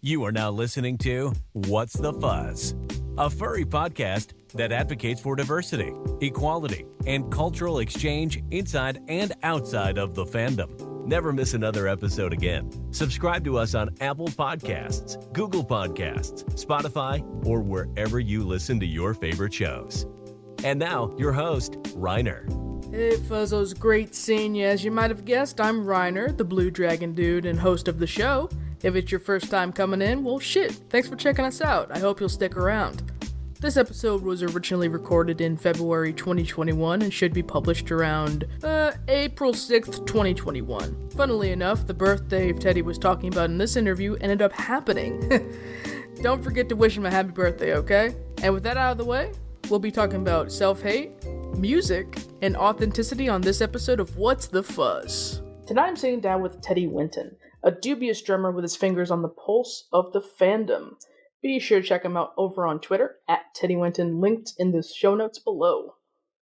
You are now listening to What's the Fuzz, a furry podcast that advocates for diversity, equality, and cultural exchange inside and outside of the fandom. Never miss another episode again. Subscribe to us on Apple Podcasts, Google Podcasts, Spotify, or wherever you listen to your favorite shows. And now, your host, Reiner. Hey Fuzzos, great seeing you. As you might have guessed, I'm Reiner, the Blue Dragon Dude and host of the show. If it's your first time coming in, well shit, thanks for checking us out. I hope you'll stick around. This episode was originally recorded in February 2021 and should be published around April 6th, 2021. Funnily enough, the birthday Teddy was talking about in this interview ended up happening. Don't forget to wish him a happy birthday, okay? And with that out of the way, we'll be talking about self-hate, music, and authenticity on this episode of What's the Fuzz. Tonight I'm sitting down with Teddy Wynton, a dubious drummer with his fingers on the pulse of the fandom. Be sure to check him out over on Twitter, @Teddy Wynton, linked in the show notes below.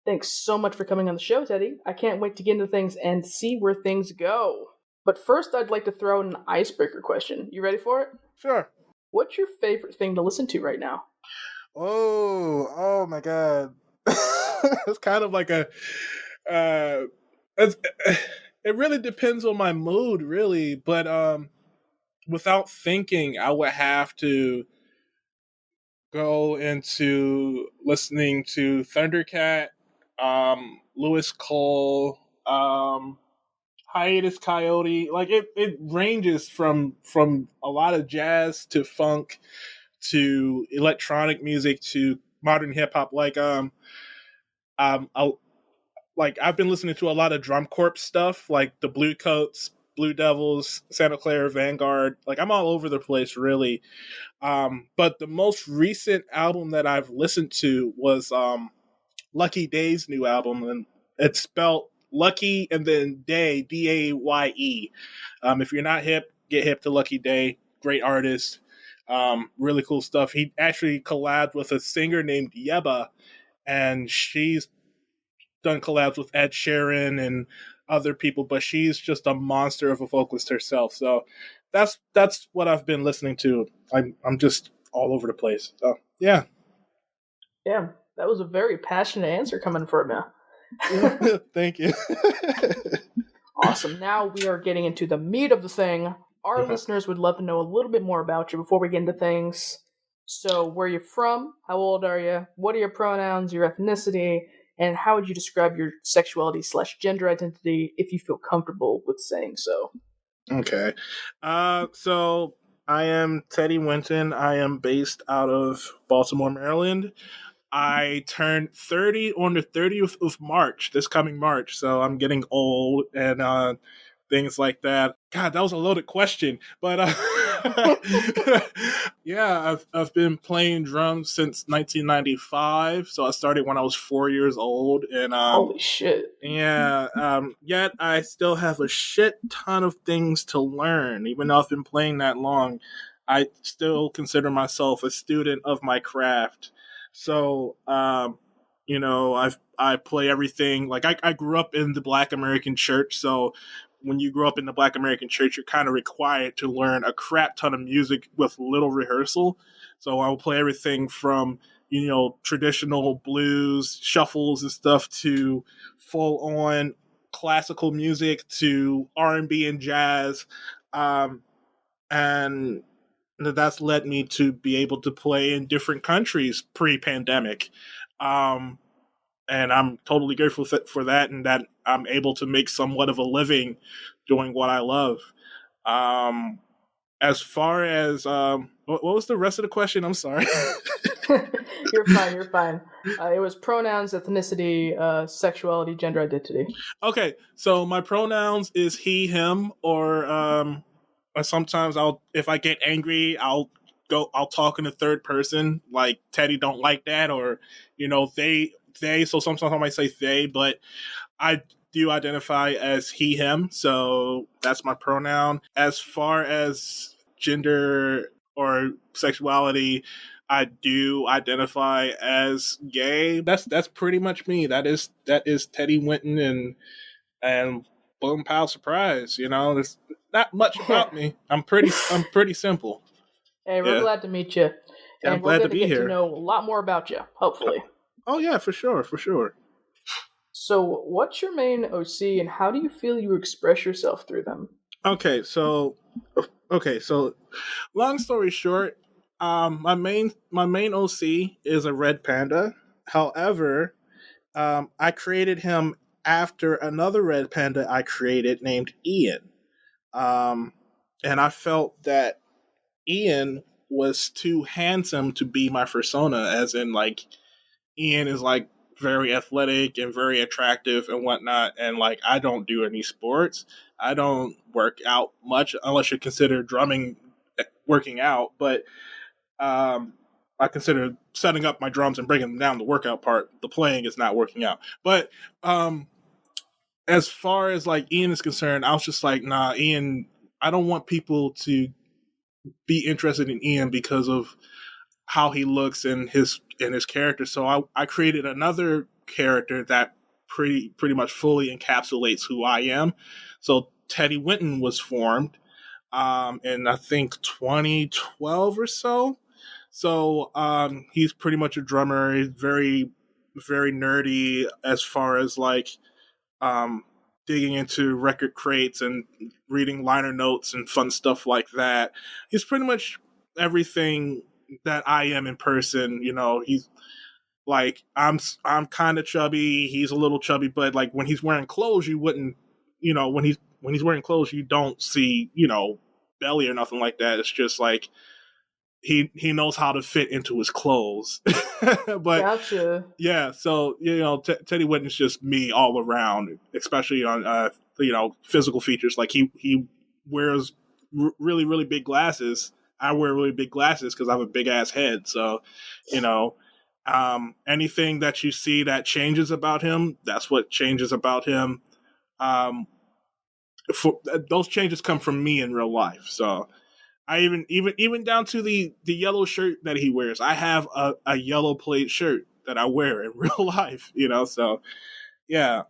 Thanks so much for coming on the show, Teddy. I can't wait to get into things and see where things go. But first, I'd like to throw in an icebreaker question. You ready for it? Sure. What's your favorite thing to listen to right now? Oh my god. It's kind of like it really depends on my mood, really, but without thinking, I would have to go into listening to Thundercat, Lewis Cole, Hiatus Coyote. Like it ranges from a lot of jazz to funk to electronic music to modern hip hop. I've been listening to a lot of Drum Corps stuff, like the Blue Coats, Blue Devils, Santa Clara Vanguard. Like I'm all over the place, really. But the most recent album that I've listened to was Lucky Day's new album, and it's spelled Lucky and then Day, D-A-Y-E. If you're not hip, get hip to Lucky Day. Great artist. Really cool stuff. He actually collabed with a singer named Yeba, and she's done collabs with Ed Sheeran and other people, but she's just a monster of a vocalist herself. So that's what I've been listening to. I'm just all over the place. So yeah. Damn, that was a very passionate answer coming from you. Thank you. Awesome. Now we are getting into the meat of the thing. Our listeners would love to know a little bit more about you before we get into things. So where are you from? How old are you? What are your pronouns, your ethnicity? And how would you describe your sexuality / gender identity if you feel comfortable with saying so? Okay. So I am Teddy Wynton. I am based out of Baltimore, Maryland. I turned 30 on the 30th of March, this coming March. So I'm getting old and things like that. God, that was a loaded question. But yeah, I've been playing drums since 1995. So I started when I was 4 years old. And holy shit. Yeah, yet I still have a shit ton of things to learn. Even though I've been playing that long, I still consider myself a student of my craft. So, I play everything. Like I grew up in the Black American church, so when you grow up in the Black American church, you're kind of required to learn a crap ton of music with little rehearsal. So I will play everything from, traditional blues, shuffles and stuff to full on classical music to R&B and jazz. And that's led me to be able to play in different countries pre-pandemic. And I'm totally grateful for that, and that I'm able to make somewhat of a living doing what I love. As far as what was the rest of the question? I'm sorry. You're fine. It was pronouns, ethnicity, sexuality, gender identity. Okay, so my pronouns is he, him, or sometimes if I get angry, I'll talk in the third person, like Teddy don't like that, or they. So sometimes I might say they, but I do identify as he, him. So that's my pronoun. As far as gender or sexuality, I do identify as gay. That's pretty much me. That is Teddy Wynton, and boom, pow, surprise. There's not much about me. I'm pretty simple. Hey, we're Yeah, glad to meet you, yeah, I'm and we're glad to going to be get to here. know a lot more about you, hopefully. Oh yeah, for sure, for sure. So, what's your main OC, and how do you feel you express yourself through them? Okay, so long story short, my main OC is a red panda. However, I created him after another red panda I created named Ian. Um, and I felt that Ian was too handsome to be my persona, as in like Ian is like very athletic and very attractive and whatnot, and like I don't do any sports. I don't work out much unless you consider drumming working out, but um, I consider setting up my drums and bringing them down the workout part. The playing is not working out, but um, as far as like Ian is concerned, I was just like, nah, Ian. I don't want people to be interested in Ian because of how he looks and his character. So I created another character that pretty much fully encapsulates who I am. So Teddy Wynton was formed in I think 2012 or so. So he's pretty much a drummer. He's very nerdy as far as like um, digging into record crates and reading liner notes and fun stuff like that. He's pretty much everything that I am in person. You know, he's like I'm kind of chubby. He's a little chubby, but like when he's wearing clothes, you wouldn't, when he's wearing clothes, you don't see belly or nothing like that. It's just like he knows how to fit into his clothes. But Gotcha. yeah, so Teddy Wynton's just me all around, especially on physical features. Like he wears really really big glasses. I wear really big glasses because I have a big ass head. So, you know, anything that you see that changes about him, that's what changes about him. Um, those changes come from me in real life. So I even down to the yellow shirt that he wears. I have a yellow plaid shirt that I wear in real life, So yeah.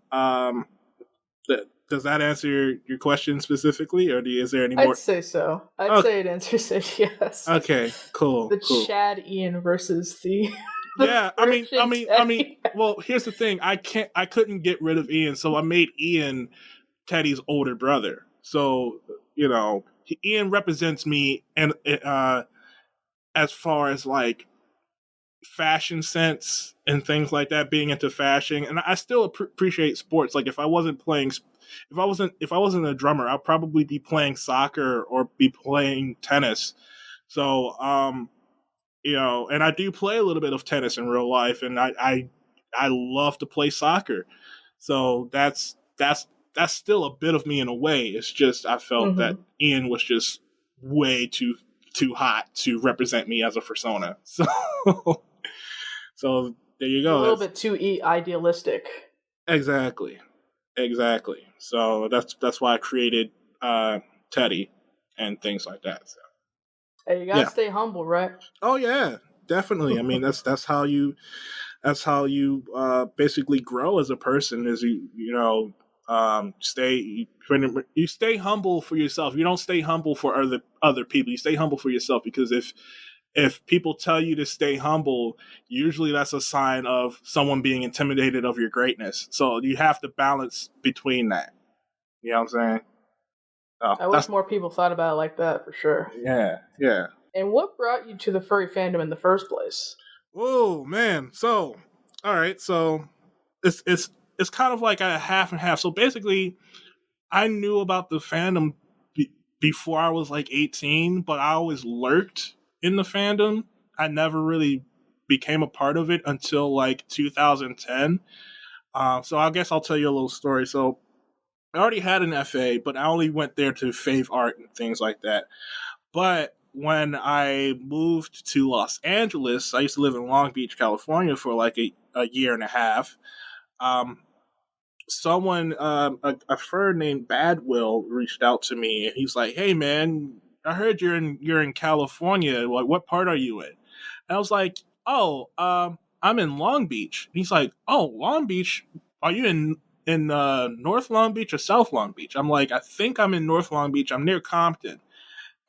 Does that answer your question specifically, or is there any I'd more? say so. I'd Oh, say it answers it, yes. okay, cool, The cool. Chad Ian versus the the Yeah, Virgin Teddy. well, here's the thing. I couldn't get rid of Ian, so I made Ian Teddy's older brother. So, Ian represents me, and as far as like fashion sense and things like that, being into fashion, and I still appreciate sports. Like if I wasn't a drummer, I'd probably be playing soccer or be playing tennis. So, and I do play a little bit of tennis in real life, and I love to play soccer. So that's still a bit of me in a way. It's just I felt that Mm-hmm. Ian was just way too hot to represent me as a persona. So so there you A go. little That's bit too idealistic. exactly. Exactly. So that's why I created Teddy and things like that. So Hey, you gotta yeah. stay humble, right? Oh yeah, definitely. I mean that's how you basically grow as a person is you stay humble for yourself. You don't stay humble for other people. You stay humble for yourself, because if people tell you to stay humble, usually that's a sign of someone being intimidated of your greatness. So you have to balance between that. You know what I'm saying? Oh, I wish that's more people thought about it like that for sure. yeah, yeah. And what brought you to the furry fandom in the first place? Oh man. So, all right. So it's kind of like a half and half. So basically, I knew about the fandom before I was like 18, but I always lurked in the fandom. I never really became a part of it until like 2010. So I guess I'll tell you a little story. So I already had an FA, but I only went there to fave art and things like that. But when I moved to Los Angeles, I used to live in Long Beach, California for like a year and a half. Um, a friend named Badwill reached out to me, and he's like, "Hey man, I heard you're in California. Like, what part are you in?" And I was like, "Oh, I'm in Long Beach." He's like, "Oh, Long Beach? Are you in North Long Beach or South Long Beach?" I'm like, "I think I'm in North Long Beach. I'm near Compton."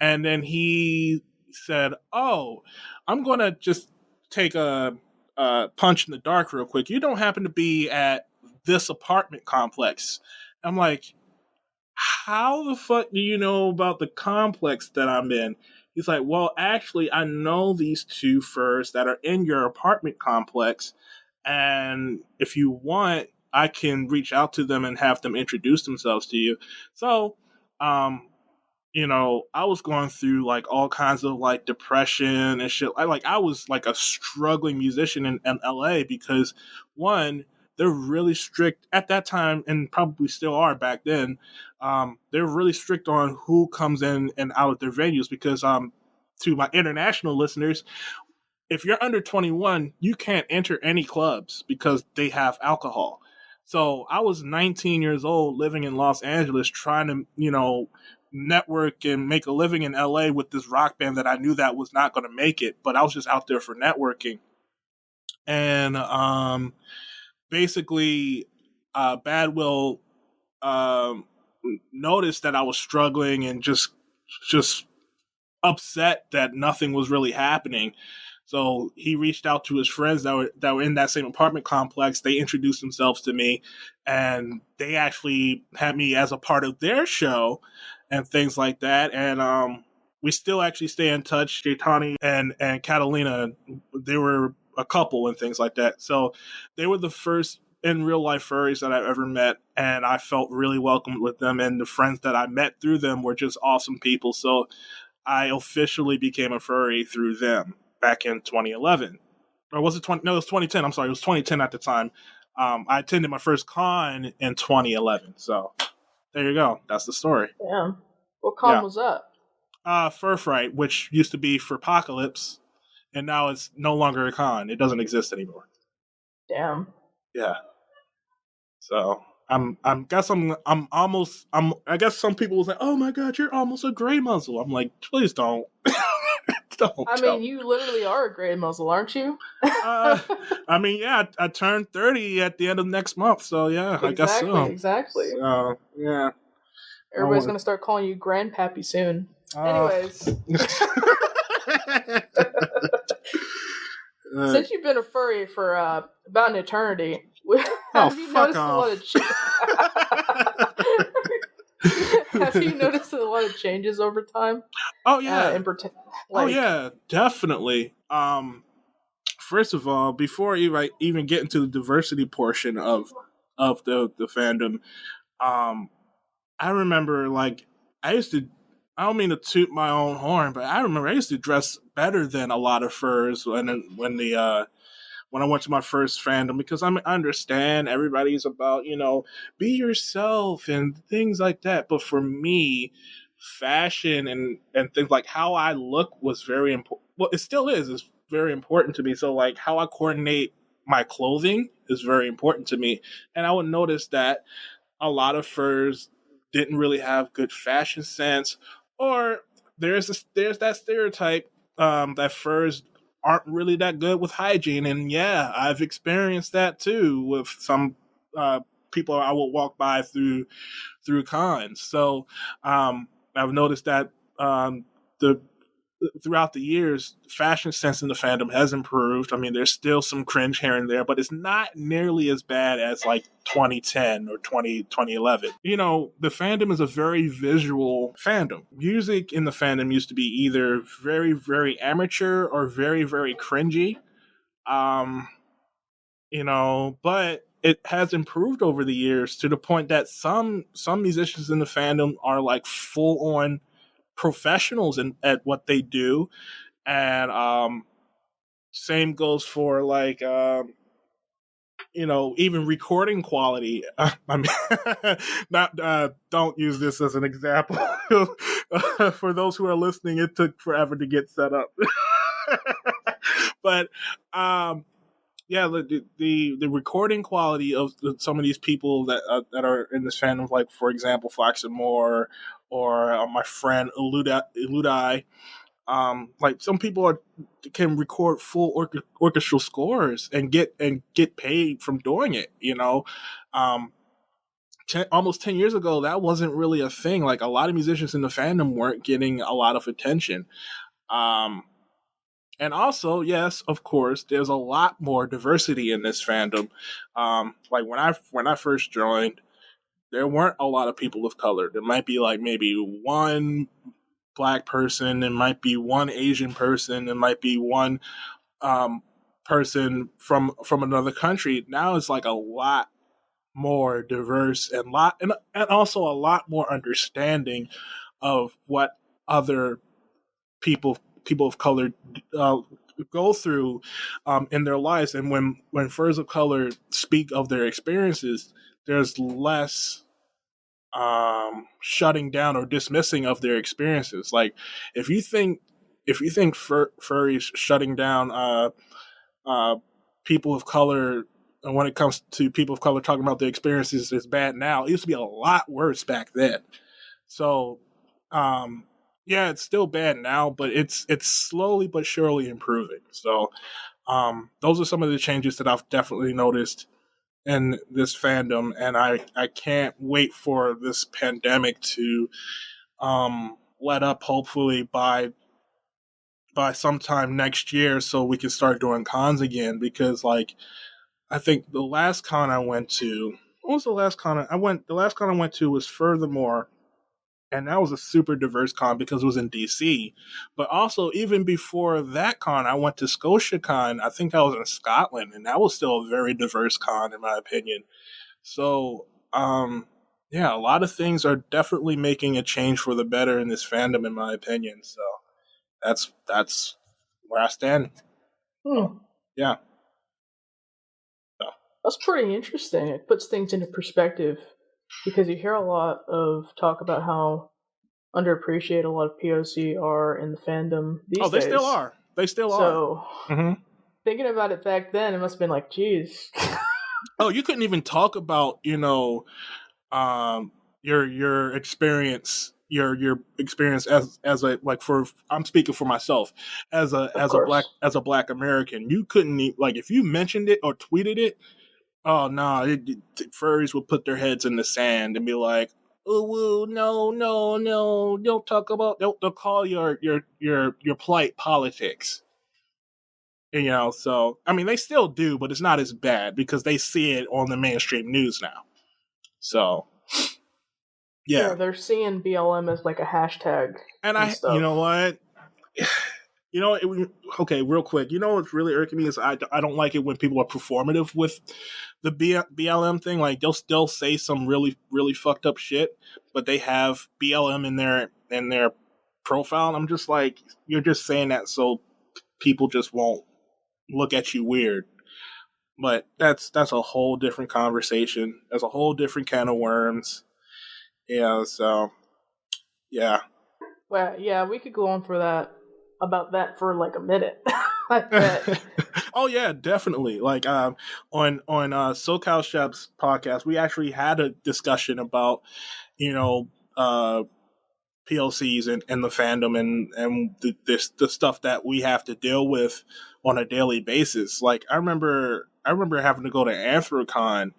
And then he said, "Oh, I'm going to just take a punch in the dark real quick. You don't happen to be at this apartment complex." I'm like, "How the fuck do you know about the complex that I'm in?" He's like, "Well, actually, I know these two furs that are in your apartment complex, and if you want, I can reach out to them and have them introduce themselves to you." So, um, I was going through like all kinds of like depression and shit. I was like a struggling musician in LA because one, they're really strict at that time and probably still are back then. They're really strict on who comes in and out of their venues because to my international listeners, if you're under 21, you can't enter any clubs because they have alcohol. So I was 19 years old living in Los Angeles trying to, network and make a living in LA with this rock band that I knew that was not going to make it, but I was just out there for networking. And basically, Badwill noticed that I was struggling and just upset that nothing was really happening. So he reached out to his friends that were in that same apartment complex. They introduced themselves to me, and they actually had me as a part of their show and things like that. And we still actually stay in touch. Jaitani and Catalina, they were a couple and things like that. So they were the first in real life furries that I've ever met, and I felt really welcomed with them. And the friends that I met through them were just awesome people. So I officially became a furry through them back in 2011. Or was it 20? No, it was 2010. I'm sorry. It was 2010 at the time. I attended my first con in 2011. So there you go. That's the story. Damn. What con was that? Fur Fright, which used to be for Apocalypse, and now it's no longer a con. It doesn't exist anymore. Damn. Yeah. So I guess some people will say, "Oh my god, you're almost a gray muzzle." I'm like, please don't. I mean, you literally are a gray muzzle, aren't you? I mean, yeah, I turned 30 at the end of next month, so yeah, exactly, I guess so. Exactly. So, yeah. Everybody's going to start calling you Grandpappy soon. Anyways. Since you've been a furry for about an eternity, have you noticed have you noticed a lot of changes over time? Oh yeah. Oh yeah, definitely. First of all, before I even get into the diversity portion of the fandom, I remember like I don't mean to toot my own horn, but I remember I used to dress better than a lot of furs when I went to my first fandom, because I understand everybody's about, be yourself and things like that. But for me, fashion and things like how I look was very important. Well, it still is. It's very important to me. So like how I coordinate my clothing is very important to me. And I would notice that a lot of furs didn't really have good fashion sense, or there's that stereotype that furs aren't really that good with hygiene. And yeah, I've experienced that too with some people I will walk by through cons. So I've noticed that the throughout the years, fashion sense in the fandom has improved. I mean, there's still some cringe here and there, but it's not nearly as bad as like 2010 or 2011. The fandom is a very visual fandom. Music in the fandom used to be either very, very amateur or very, very cringy. But it has improved over the years to the point that some musicians in the fandom are like full on professionals at what they do. And same goes for like even recording quality. I mean, not don't use this as an example. For those who are listening, it took forever to get set up. But yeah, the recording quality of some of these people that are in this fandom, like for example, Fox and Moore, or my friend Eludai. Like some people can record full orchestral scores and get paid from doing it. Almost 10 years ago, that wasn't really a thing. Like a lot of musicians in the fandom weren't getting a lot of attention. Um, and also, yes, of course, there's a lot more diversity in this fandom. Like when I first joined, there weren't a lot of people of color. There might be like maybe one black person, there might be one Asian person, there might be one um, person from another country. Now it's like a lot more diverse and also a lot more understanding of what other people of color uh, go through in their lives. And when furs of color speak of their experiences, there's less shutting down or dismissing of their experiences. Like if you think furries shutting down uh, people of color, and when it comes to people of color talking about their experiences is bad now, it used to be a lot worse back then. So um, yeah, it's still bad now, but it's slowly but surely improving. So those are some of the changes that I've definitely noticed in this fandom, and I can't wait for this pandemic to let up, hopefully by sometime next year, so we can start doing cons again. Because like I think the last con I went to, what was the last con I went? The last con I went to was Furthermore, and that was a super diverse con because it was in DC. But also, even before that con, I went to ScotiaCon. I think I was in Scotland, and that was still a very diverse con, in my opinion. So, yeah, a lot of things are definitely making a change for the better in this fandom, in my opinion. So that's where I stand. Hmm. Yeah. So. That's pretty interesting. It puts things into perspective because you hear a lot of talk about how underappreciated a lot of POC are in the fandom these Oh, they days. still are. They still So, are. Mm-hmm. thinking about it back then, it must have been like, geez. Oh, you couldn't even talk about, um, your experience, your experience as a, like, for, I'm speaking for myself as a Of course. as a black American. You couldn't like if you mentioned it or tweeted it. Oh no, furries would put their heads in the sand and be like, "Oh, woo, no, no, no! Don't talk about. They'll call your plight politics." So I mean, they still do, but it's not as bad because they see it on the mainstream news now. So Yeah, yeah, they're seeing BLM as like a hashtag and and you stuff. know what? Okay, real quick. You know what's really irking me is I don't like it when people are performative with the BLM thing. Like they'll say some really really fucked up shit, but they have BLM in their profile, and I'm just like, you're just saying that so people just won't look at you weird. But that's a whole different conversation. That's a whole different can of worms. Yeah. So yeah. Well, yeah, we could go on for that about that for like a minute. I bet. Oh yeah, definitely. Like on SoCal Chef's podcast, we actually had a discussion about you know uh PLCs and the fandom and the stuff that we have to deal with on a daily basis. Like I remember having to go to Anthrocon.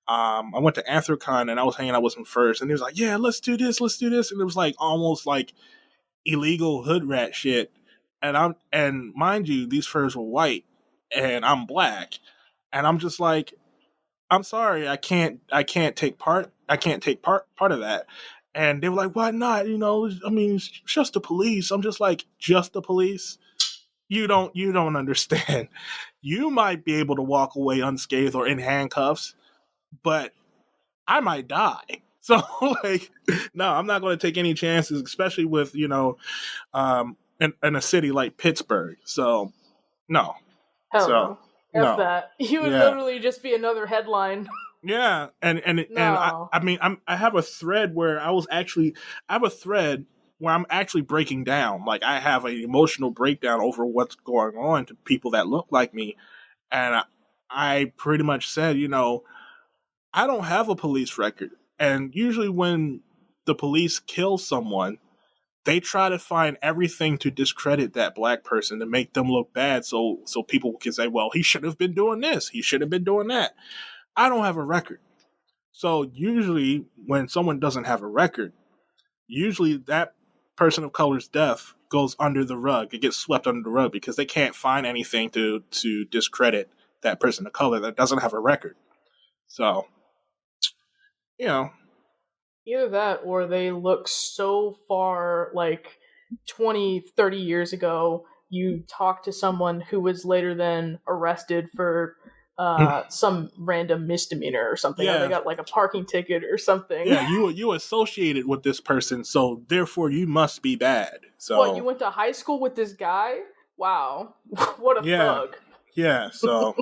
I went to Anthrocon and I was hanging out with him first, and he was like, "Yeah, let's do this," and it was like almost like illegal hood rat shit. And mind you, these furs were white, and I'm black, and I'm just like, I'm sorry, I can't take part. I can't take part of that. And they were like, why not? I mean, it's just the police. I'm just like, just the police? You don't understand. You might be able to walk away unscathed or in handcuffs, but I might die. So like, no, I'm not going to take any chances, especially with in a city like Pittsburgh. So no, Hell so no. F no, that. You would yeah. literally just be another headline. Yeah, and No. I mean I have a thread where I have a thread where I'm actually breaking down. Like I have an emotional breakdown over what's going on to people that look like me, and I pretty much said, I don't have a police record, and usually when the police kill someone, they try to find everything to discredit that black person to make them look bad, so people can say, well, he should have been doing this, he should have been doing that. I don't have a record. So usually when someone doesn't have a record, usually that person of color's death goes under the rug. It gets swept under the rug because they can't find anything to discredit that person of color that doesn't have a record. So, you know. Either that or they look so far like 20, 30 years ago. You talk to someone who was later then arrested for some random misdemeanor or something, or they Yeah. got like a parking ticket or something. Yeah, you associated with this person, so therefore you must be bad. So What, you went to high school with this guy? Wow. What a yeah, thug. yeah. So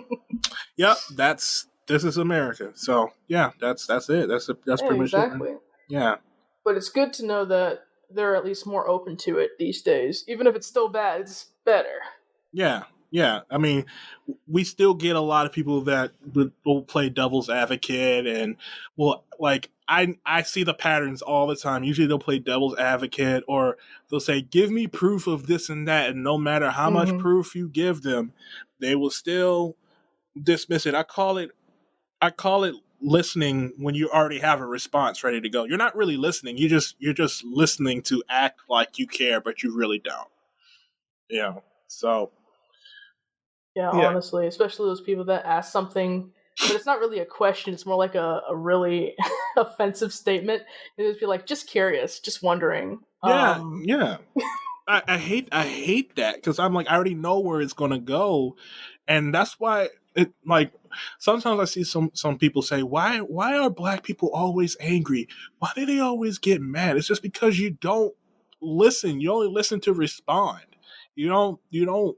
yep, this is America. So yeah, that's it. That's Yeah, pretty much it. exactly. Yeah, But it's good to know that they're at least more open to it these days. Even if it's still bad, it's better. yeah, yeah. I mean, we still get a lot of people that will play devil's advocate, and well, like I see the patterns all the time. Usually they'll play devil's advocate, or they'll say, "Give me proof of this and that," and no matter how much proof you give them, they will still dismiss it. I call it listening when you already have a response ready to go. You're not really listening. You're just listening to act like you care, but you really don't. So Yeah, yeah. honestly, especially those people that ask something, but it's not really a question. It's more like a really offensive statement. And just be like, just curious, just wondering. Yeah, yeah. I hate that because I'm like I already know where it's gonna go, and that's why it like sometimes I see some people say why are black people always angry? Why do they always get mad? It's just because you don't listen. You only listen to respond. You don't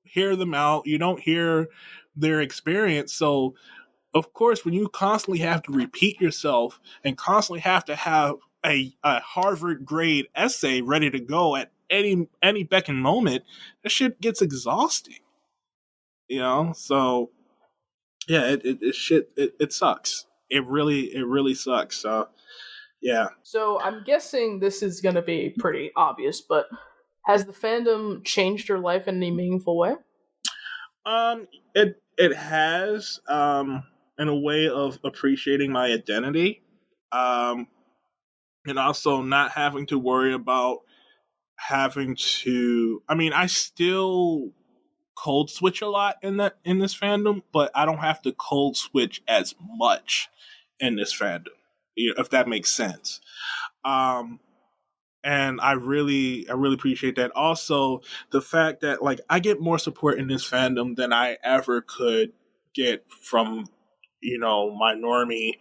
hear them out. You don't hear their experience. So of course, when you constantly have to repeat yourself and constantly have to have a Harvard grade essay ready to go at any beck and moment, that shit gets exhausting. So yeah, it sucks. It really sucks. So yeah. So I'm guessing this is going to be pretty obvious, but has the fandom changed your life in any meaningful way? It has in a way of appreciating my identity, and also not having to worry about having to. I mean, I still cold switch a lot in this fandom, but I don't have to cold switch as much in this fandom, if that makes sense. And I really appreciate that. Also, the fact that like I get more support in this fandom than I ever could get from my normie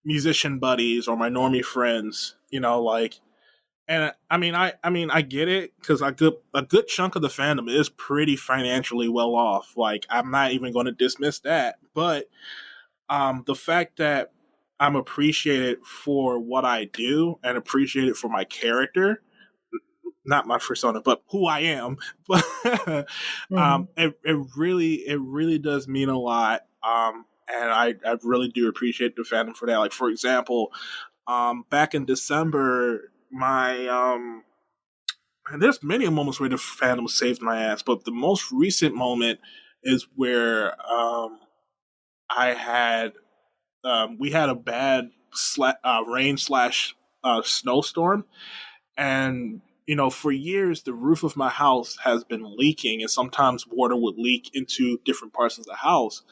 musician buddies or my normie friends. And I get it because a good chunk of the fandom is pretty financially well off. Like I'm not even going to dismiss that, but the fact that I'm appreciated for what I do and appreciated for my character, not my persona, but who I am. But it really does mean a lot. And I really do appreciate the fandom for that. Like for example, back in December, and there's many moments where the fandom saved my ass, but the most recent moment is where I had we had a bad rain slash snowstorm, and for years the roof of my house has been leaking, and sometimes water would leak into different parts of the house,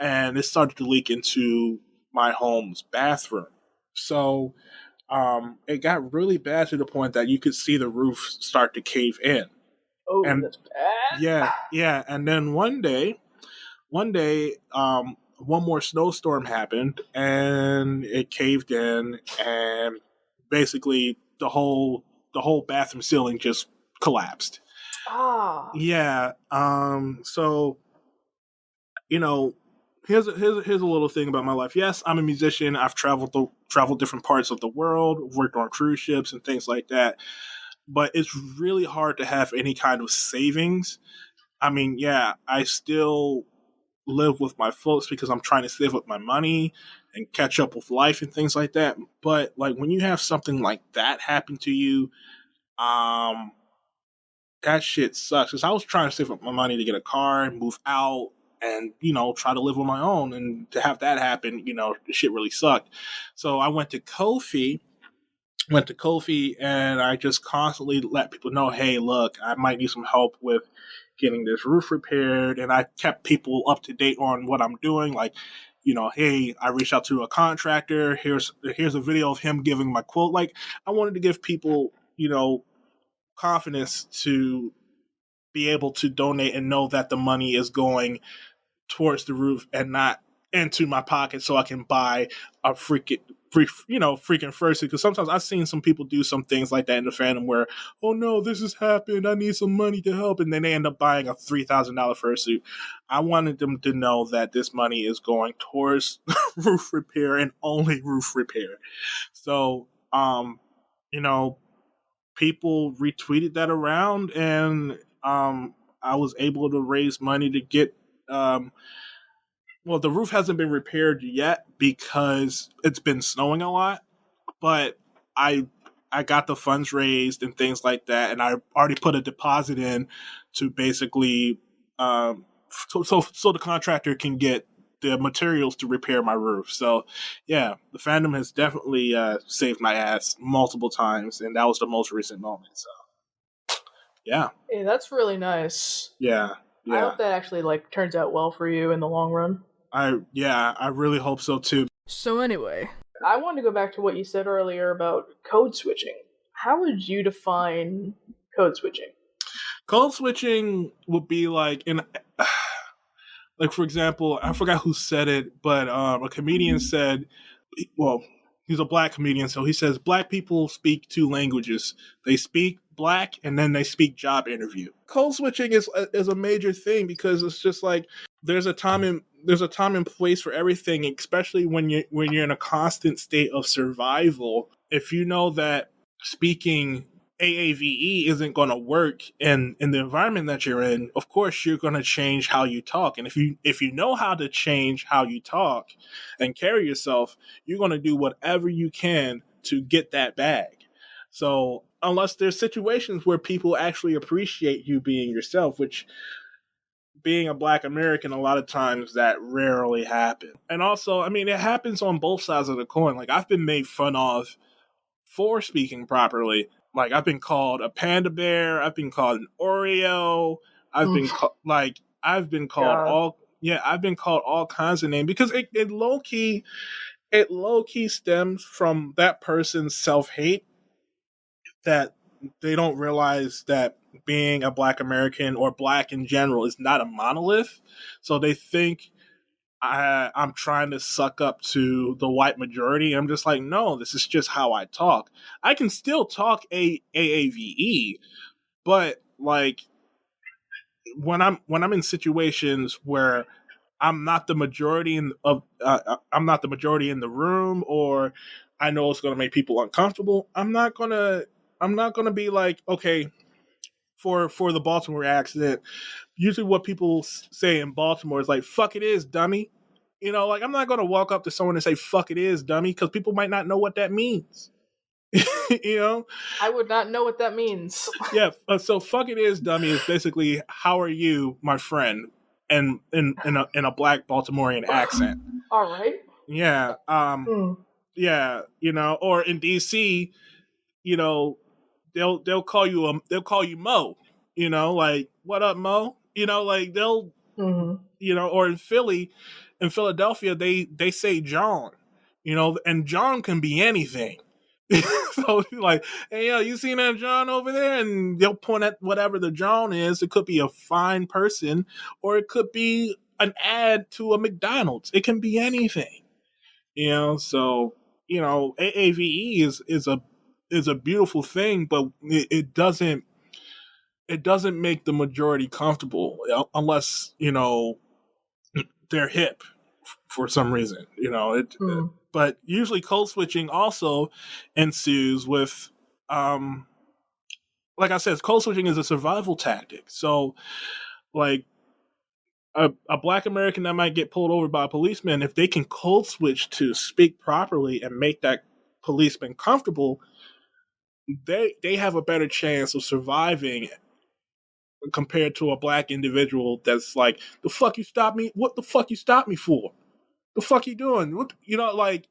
and it started to leak into my home's bathroom. So it got really bad to the point that you could see the roof start to cave in. Oh, And that's bad. yeah, and then one day, one more snowstorm happened, and it caved in, and basically the whole bathroom ceiling just collapsed. Ah. Yeah. So here's a little thing about my life. Yes, I'm a musician. I've traveled different parts of the world, worked on cruise ships and things like that. But it's really hard to have any kind of savings. I mean, yeah, I still live with my folks because I'm trying to save up my money and catch up with life and things like that. But like when you have something like that happen to you, um, that shit sucks. Because I was trying to save up my money to get a car and move out and try to live on my own, and to have that happen, the shit really sucked. So I went to Kofi, went to Kofi, and I just constantly let people know, hey, look, I might need some help with getting this roof repaired. And I kept people up to date on what I'm doing. Like, hey, I reached out to a contractor. Here's a video of him giving my quote. Like, I wanted to give people, confidence to be able to donate and know that the money is going towards the roof and not into my pocket so I can buy a freaking fursuit. Because sometimes I've seen some people do some things like that in the fandom where, oh no, this has happened, I need some money to help, and then they end up buying a $3,000 fursuit. I wanted them to know that this money is going towards roof repair and only roof repair. So, people retweeted that around, and I was able to raise money to get the roof hasn't been repaired yet because it's been snowing a lot, but I got the funds raised and things like that, and I already put a deposit in to basically so the contractor can get the materials to repair my roof. So yeah, the fandom has definitely saved my ass multiple times, and that was the most recent moment. So yeah. Hey, that's really nice. Yeah. I hope that actually turns out well for you in the long run. I really hope so too. So anyway, I wanted to go back to what you said earlier about code switching. How would you define code switching? Code switching would be for example, I forgot who said it, but a comedian said, well, he's a black comedian, so he says black people speak two languages. They speak black and then they speak job interview. Code switching is a major thing because it's just like there's a time and place for everything, especially when you're in a constant state of survival. If you know that speaking AAVE isn't going to work in the environment that you're in, of course you're going to change how you talk. And if you know how to change how you talk and carry yourself, you're going to do whatever you can to get that bag. So unless there's situations where people actually appreciate you being yourself, which being a black American, a lot of times that rarely happens. And also, I mean, it happens on both sides of the coin. Like, I've been made fun of for speaking properly. Like, I've been called a panda bear. I've been called an Oreo. I've been called all kinds of names because it low key stems from that person's self-hate, that they don't realize that being a black American or black in general is not a monolith. So they think I'm trying to suck up to the white majority. I'm just like, no, this is just how I talk. I can still talk AAVE, but like when I'm in situations where I'm not the majority in the room, or I know it's going to make people uncomfortable, I'm not gonna be like, okay, for the Baltimore accident, usually what people say in Baltimore is like, fuck it is, dummy. Like, I'm not going to walk up to someone and say, fuck it is, dummy, because people might not know what that means. I would not know what that means. Yeah, so fuck it is, dummy is basically, how are you, my friend, and in a black Baltimorean accent. All right. Yeah. Yeah, or in DC, they'll call you Mo, like, what up, Mo? Like, they'll or in Philadelphia, they say John, and John can be anything. So like, hey, yo, you seen that John over there? And they'll point at whatever the John is. It could be a fine person, or it could be an ad to a McDonald's. It can be anything. So AAVE is a beautiful thing, but it doesn't make the majority comfortable unless they're hip for some reason. But usually code switching also ensues with like I said, code switching is a survival tactic. So like a black American that might get pulled over by a policeman, if they can code switch to speak properly and make that policeman comfortable, they have a better chance of surviving compared to a black individual that's like, the fuck you stop me? What the fuck you stop me for? The fuck you doing? What, like,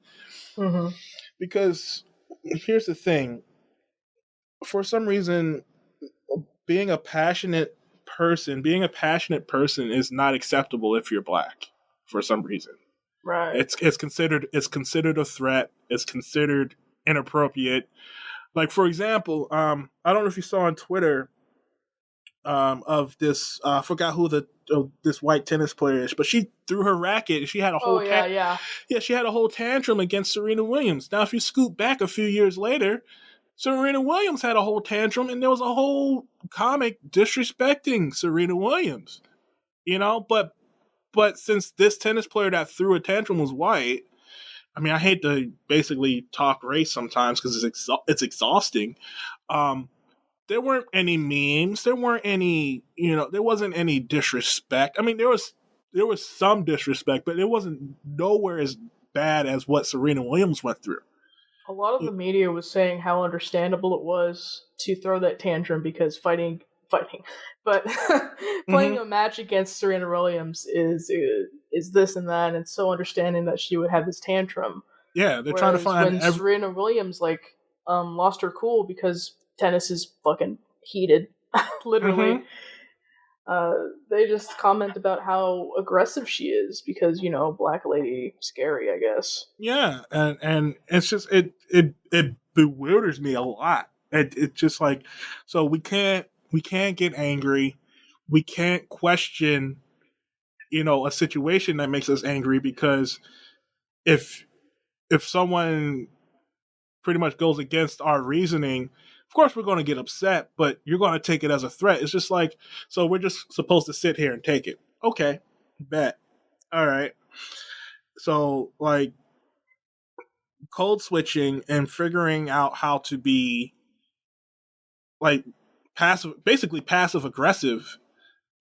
because here's the thing. For some reason, being a passionate person is not acceptable if you're black. For some reason, Right. it's considered a threat. It's considered inappropriate. Like, for example, I don't know if you saw on Twitter of this. I forgot who this white tennis player is, but she threw her racket and she had a whole she had a whole tantrum against Serena Williams. Now, if you scoot back a few years later, Serena Williams had a whole tantrum, and there was a whole comic disrespecting Serena Williams. But since this tennis player that threw a tantrum was white, I mean, I hate to basically talk race sometimes because it's exhausting. There weren't any memes. There weren't any, there wasn't any disrespect. I mean, there was some disrespect, but it wasn't nowhere as bad as what Serena Williams went through. A lot of the media was saying how understandable it was to throw that tantrum because fighting, but playing a match against Serena Williams is this and that, and it's so understanding that she would have this tantrum. Yeah, they're trying to find when Serena Williams lost her cool because tennis is fucking heated, literally. They just comment about how aggressive she is because black lady scary, I guess. Yeah, and it's just it bewilders me a lot. It's just like, so we can't get angry, we can't question a situation that makes us angry, because if someone pretty much goes against our reasoning, of course we're going to get upset, but you're going to take it as a threat. It's just like, so we're just supposed to sit here and take it. Okay, bet. All right. So, like, code switching and figuring out how to be, like, basically passive aggressive,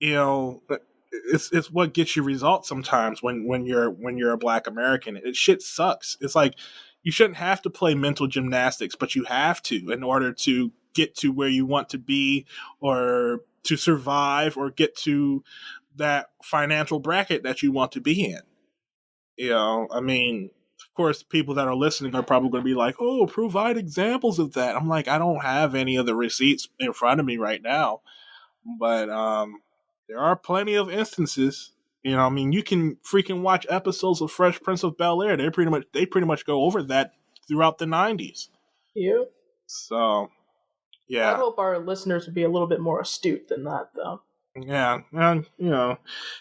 it's what gets you results sometimes when you're a black American. Shit sucks. It's like, you shouldn't have to play mental gymnastics, but you have to in order to get to where you want to be, or to survive, or get to that financial bracket that you want to be in. I mean, of course, people that are listening are probably going to be like, oh, provide examples of that. I'm like, I don't have any of the receipts in front of me right now, but there are plenty of instances. I mean, you can freaking watch episodes of Fresh Prince of Bel-Air. They pretty much go over that throughout the 90s. Yep. So, yeah. I hope our listeners would be a little bit more astute than that, though. Yeah, and you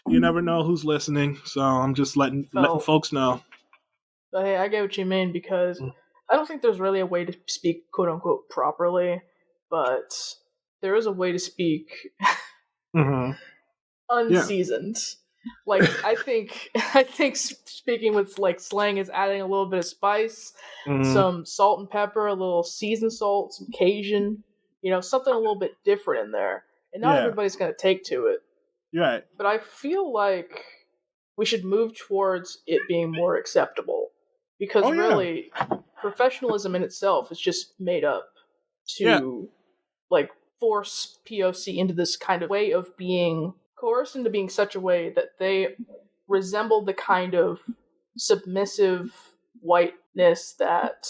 never know who's listening, so I'm just letting folks know. But hey, I get what you mean, because I don't think there's really a way to speak quote unquote properly, but there is a way to speak unseasoned. Yeah. Like, I think speaking with slang is adding a little bit of spice, some salt and pepper, a little seasoned salt, some Cajun, something a little bit different in there. And not everybody's going to take to it. Right. But I feel like we should move towards it being more acceptable. Because really, professionalism in itself is just made up to force POC into this kind of way of being coerced into being such a way that they resemble the kind of submissive whiteness that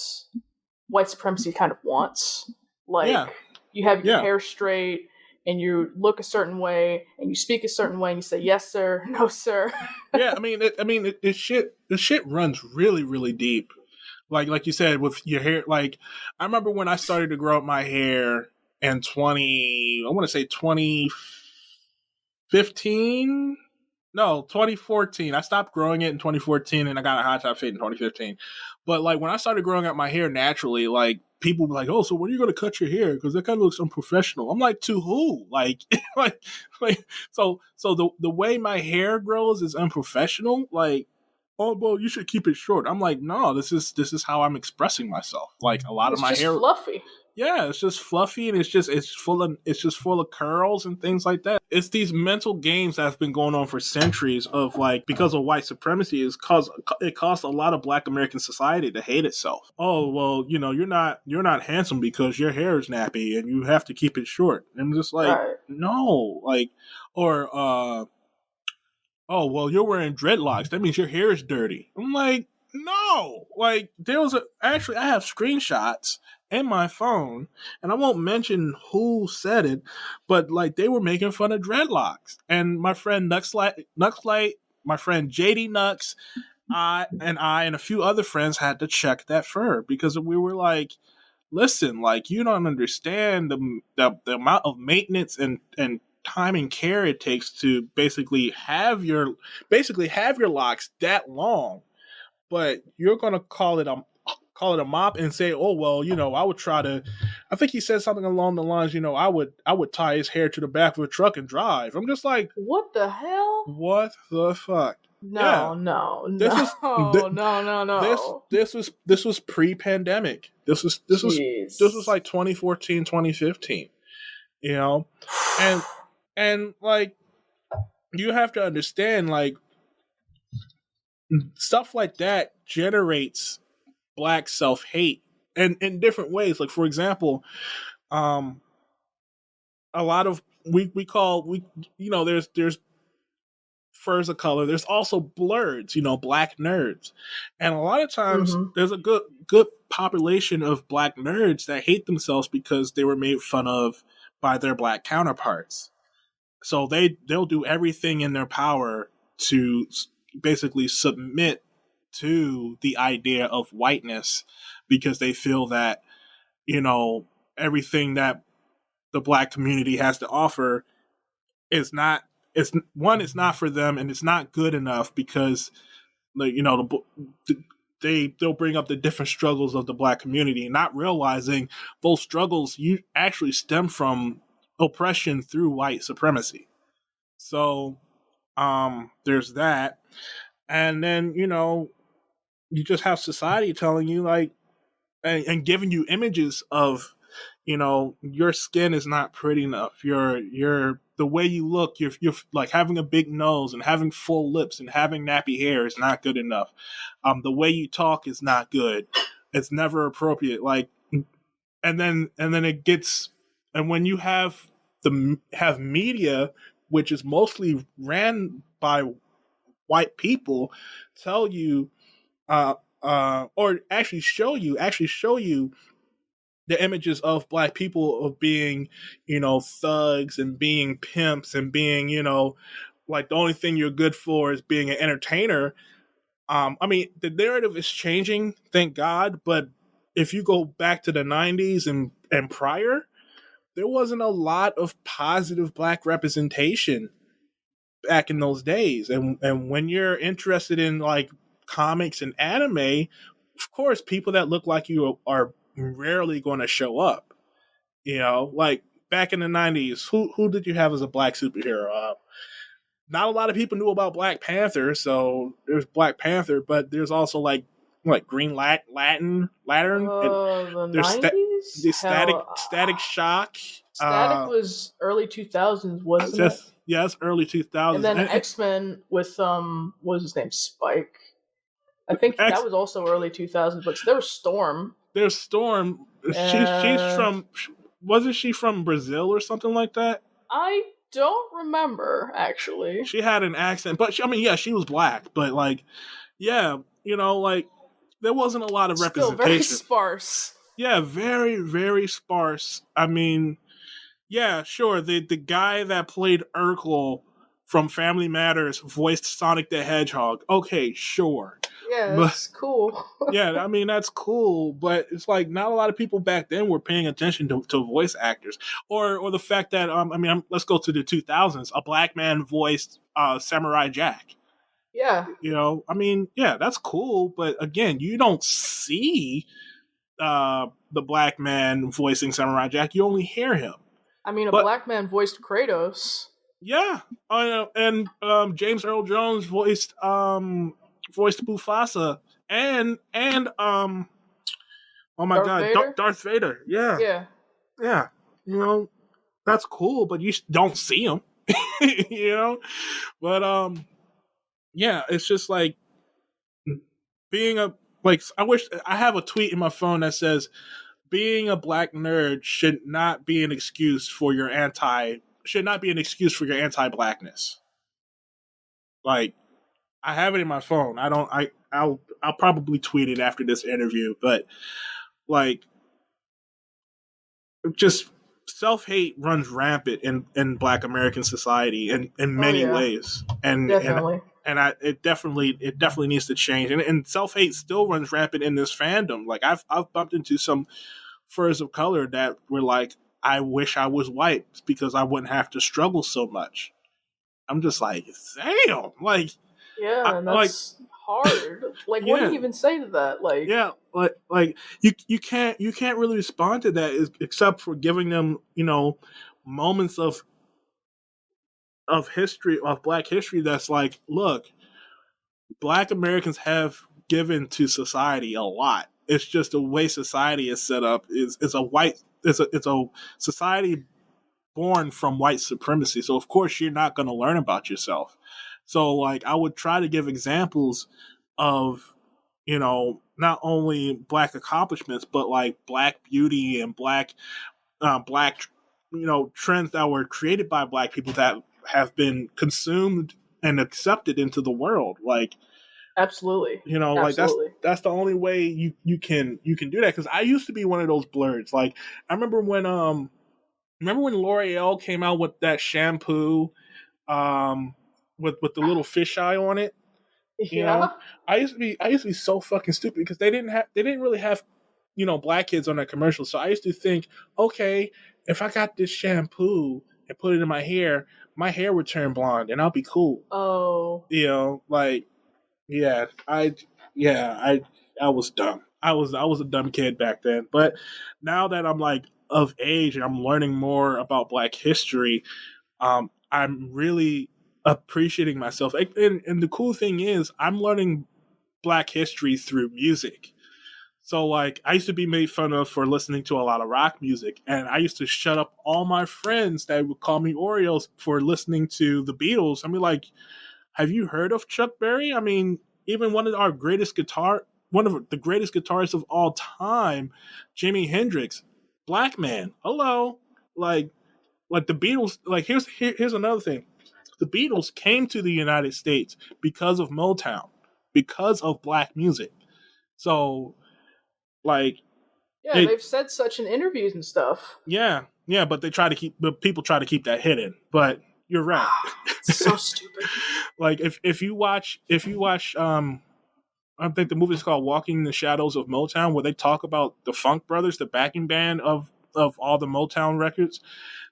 white supremacy kind of wants. You have your hair straight, and you look a certain way, and you speak a certain way, and you say yes sir, no sir. Yeah, the shit runs really, really deep. Like you said, with your hair. Like, I remember when I started to grow up my hair in 2014. I stopped growing it in 2014, and I got a hot top fade in 2015. But when I started growing out my hair naturally, people were like, "Oh, so when are you going to cut your hair? Because that kind of looks unprofessional." I'm like, "To who?" So the way my hair grows is unprofessional. Oh, well, you should keep it short. I'm like, no, this is how I'm expressing myself. A lot of my hair, fluffy. Yeah, it's just fluffy, and it's just full of curls and things like that. It's these mental games that have been going on for centuries of because of white supremacy it caused a lot of Black American society to hate itself. Oh, well, you're not handsome because your hair is nappy and you have to keep it short. And I'm just no, oh, well, you're wearing dreadlocks. That means your hair is dirty. I'm like, No, like there was actually I have screenshots in my phone, and I won't mention who said it, but like they were making fun of dreadlocks, and my friend Nuxlight, my friend JD Nux, I and a few other friends had to check that fur because we were like, listen, like you don't understand the amount of maintenance and time and care it takes to basically have your locks that long, but you're gonna call it a mop and say, oh well, I would try to. I think he said something along the lines, I would tie his hair to the back of a truck and drive. I'm just like, What the hell? what the fuck? No, Yeah, no, this no, was no. this was pre-pandemic. This was like 2014, 2015. You know, and like you have to understand, like stuff like that generates black self-hate and in different ways. Like for example, a lot of there's furs of color, there's also blerds, black nerds, and a lot of times Mhm. there's a good population of black nerds that hate themselves because they were made fun of by their black counterparts, so they'll do everything in their power to basically submit to the idea of whiteness because they feel that everything that the black community has to offer is not it's not for them, and it's not good enough because like they'll bring up the different struggles of the black community, not realizing those struggles you actually stem from oppression through white supremacy. So there's that, and then you just have society telling you like and giving you images of your skin is not pretty enough, your the way you look, you're like having a big nose and having full lips and having nappy hair is not good enough, the way you talk is not good, it's never appropriate, like and then it gets, and when you have media which is mostly ran by white people tell you or actually show you the images of black people of being, thugs and being pimps and being, like the only thing you're good for is being an entertainer. I mean, the narrative is changing, thank God, but if you go back to the 90s and prior, there wasn't a lot of positive black representation back in those days. And when you're interested in like comics and anime, of course, people that look like you are rarely going to show up. Like back in the 90s, who did you have as a black superhero? Not a lot of people knew about Black Panther, so there's Black Panther, but there's also like Green Lantern, and The there's 90s? the Static Shock. Static was early 2000s, wasn't it? Yes, early 2000s. And then X-Men with what was his name? Spike. I think that was also early 2000s, but there was Storm. There's Storm. She's from, wasn't she from Brazil or something like that? I don't remember, actually. She had an accent, but she was black, but like, yeah, like there wasn't a lot of representation. Still very sparse. Yeah, very, very sparse. I mean, yeah, sure. The guy that played Urkel from Family Matters voiced Sonic the Hedgehog. Okay, sure. Yeah, that's cool. Yeah, I mean, that's cool, but it's like not a lot of people back then were paying attention to voice actors. Or the fact that, let's go to the 2000s. A black man voiced Samurai Jack. Yeah. I mean, yeah, that's cool, but again, you don't see the black man voicing Samurai Jack. You only hear him. I mean, black man voiced Kratos. Yeah, and James Earl Jones voiced Mufasa and oh my God, Darth Vader. Yeah. That's cool, but you don't see him. But yeah, it's just like being I wish I have a tweet in my phone that says being a black nerd should not be an excuse for your anti-blackness. Like, I have it in my phone. I don't. I'll probably tweet it after this interview. But like, just self hate runs rampant in Black American society in Oh many yeah, ways, and definitely. it definitely needs to change. And self hate still runs rampant in this fandom. Like I've bumped into some furs of color that were like, I wish I was white because I wouldn't have to struggle so much. I'm just like, damn, Yeah, and like that's hard. Like, what do you yeah. even say to that? Like, Yeah, you can't really respond to that except for giving them, moments of history, of Black history, that's like, look, Black Americans have given to society a lot. It's just the way society is set up is a white it's a society born from white supremacy. So of course you're not going to learn about yourself. So like I would try to give examples of, not only Black accomplishments, but like Black beauty and Black, trends that were created by Black people that have been consumed and accepted into the world. Like, absolutely, like absolutely. that's the only way you can do that. Because I used to be one of those blerds. Like, I remember when L'Oreal came out with that shampoo, with the little fisheye on it. You know, Yeah. I used to be so fucking stupid because they didn't really have, Black kids on that commercial. So I used to think, okay, if I got this shampoo and put it in my hair would turn blonde and I'll be cool. Oh. Like, yeah, I was dumb. I was a dumb kid back then. But now that I'm like of age and I'm learning more about Black history, I'm really appreciating myself. And the cool thing is, I'm learning Black history through music. So, like, I used to be made fun of for listening to a lot of rock music, and I used to shut up all my friends that would call me Oreos for listening to the Beatles. I mean, like, have you heard of Chuck Berry? I mean, even one of the greatest guitarists of all time, Jimi Hendrix, Black man. Hello, like, the Beatles. Like, here's another thing. The Beatles came to the United States because of Motown, because of Black music. So, like, Yeah, it, they've said such in interviews and stuff. yeah, but people try to keep that hidden. But you're right. It's so stupid. Like, if you watch, I think the movie is called Walking in the Shadows of Motown, where they talk about the Funk Brothers, the backing band of all the Motown records.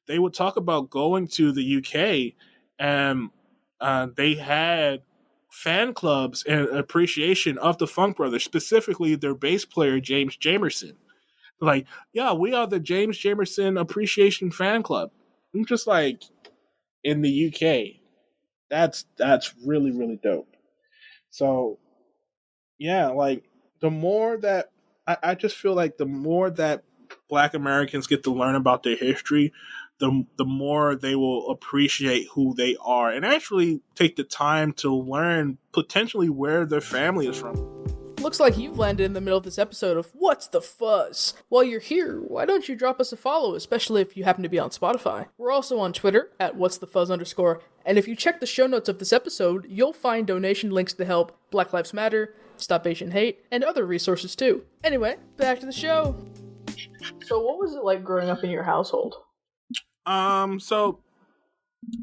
They would talk about going to the UK, and they had fan clubs and appreciation of the Funk Brothers, specifically their bass player James Jamerson. Like, yeah, we are the James Jamerson Appreciation Fan Club. I'm just like, in the UK, that's really really dope. So yeah, like, the more that I just feel like the more that Black Americans get to learn about their history, the more they will appreciate who they are and actually take the time to learn potentially where their family is from. Looks like you've landed in the middle of this episode of What's the Fuzz? While you're here, why don't you drop us a follow, especially if you happen to be on Spotify? We're also on Twitter at What's the Fuzz _, and if you check the show notes of this episode, you'll find donation links to help Black Lives Matter, Stop Asian Hate, and other resources too. Anyway, back to the show. So what was it like growing up in your household? So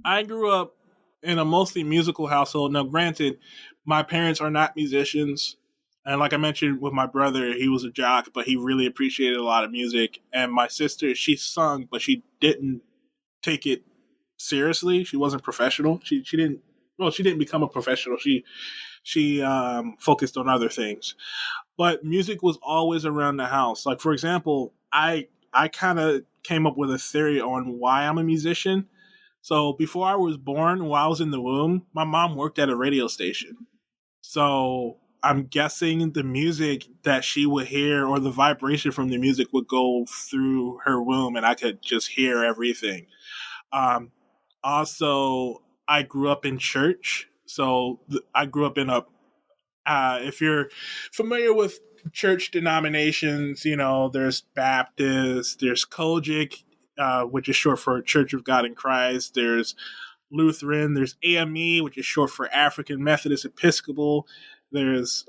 I grew up in a mostly musical household. Now, granted, my parents are not musicians. And like I mentioned with my brother, he was a jock, but he really appreciated a lot of music. And my sister, she sung, but she didn't take it seriously. She wasn't professional. She didn't become a professional. She focused on other things. But music was always around the house. Like, for example, I kind of came up with a theory on why I'm a musician. So before I was born, while I was in the womb, my mom worked at a radio station. So I'm guessing the music that she would hear, or the vibration from the music, would go through her womb and I could just hear everything. Also, I grew up in church. So I grew up in if you're familiar with church denominations, there's Baptist, there's Kojic, which is short for Church of God in Christ. There's Lutheran. There's AME, which is short for African Methodist Episcopal. There's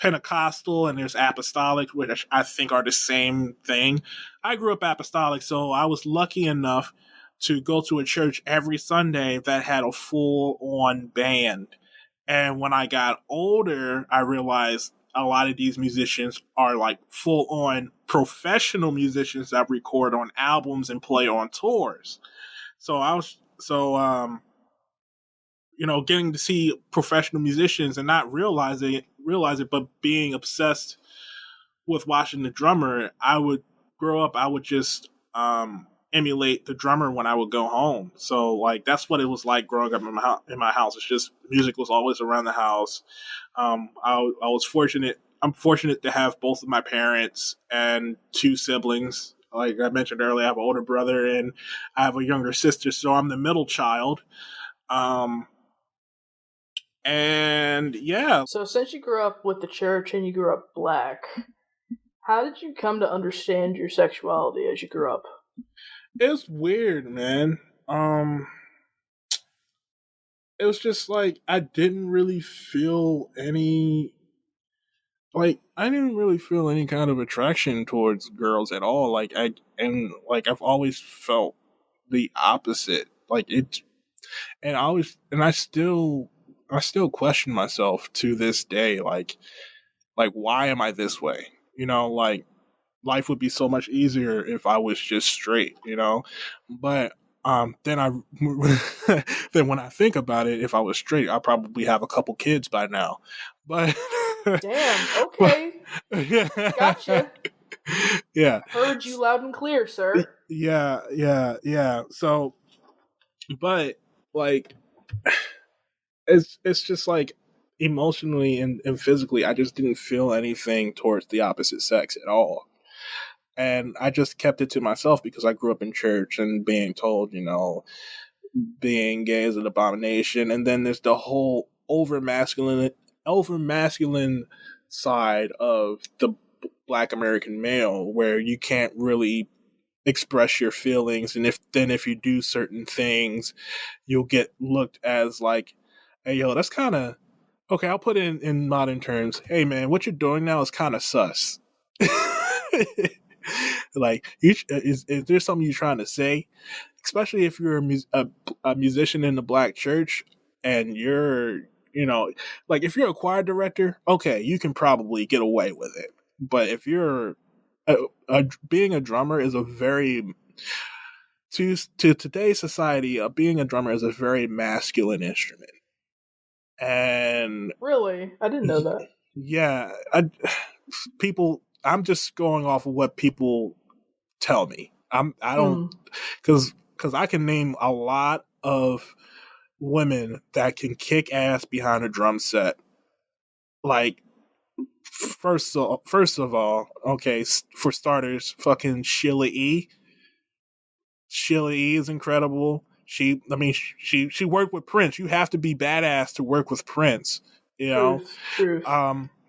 Pentecostal, and there's Apostolic, which I think are the same thing. I grew up Apostolic, so I was lucky enough to go to a church every Sunday that had a full-on band. And when I got older, I realized a lot of these musicians are like full-on professional musicians that record on albums and play on tours. So getting to see professional musicians and not realize it, but being obsessed with watching the drummer, I would grow up, I would just emulate the drummer when I would go home. So like that's what it was like growing up in my house. It's just music was always around the house. I was fortunate. I'm fortunate to have both of my parents and two siblings. Like I mentioned earlier, I have an older brother and I have a younger sister, so I'm the middle child. And yeah. So since you grew up with the church and you grew up black, how did you come to understand your sexuality as you grew up? It's weird, man. It was just like I didn't really feel any kind of attraction towards girls at all. I've always felt the opposite. I still question myself to this day. Like why am I this way? Like life would be so much easier if I was just straight. But then then when I think about it, if I was straight, I'd probably have a couple kids by now. But damn, okay, yeah. Gotcha. Yeah, heard you loud and clear, sir. Yeah. So, but like, it's just like emotionally and physically, I just didn't feel anything towards the opposite sex at all. And I just kept it to myself because I grew up in church and being told, being gay is an abomination. And then there's the whole over masculine side of the Black American male where you can't really express your feelings. And if you do certain things, you'll get looked as like, hey, yo, that's kind of, okay, I'll put it in modern terms. Hey, man, what you're doing now is kind of sus. Like, is there something you're trying to say? Especially if you're a musician in the black church and you're, like if you're a choir director, okay, you can probably get away with it. But if you're being a drummer is a very, to today's society, being a drummer is a very masculine instrument. And really, I didn't know that. Yeah, I'm just going off of what people tell me. I don't, because I can name a lot of women that can kick ass behind a drum set. Like, first of all, okay, for starters, fucking Sheila E. Sheila E. is incredible. She worked with Prince. You have to be badass to work with Prince. Truth.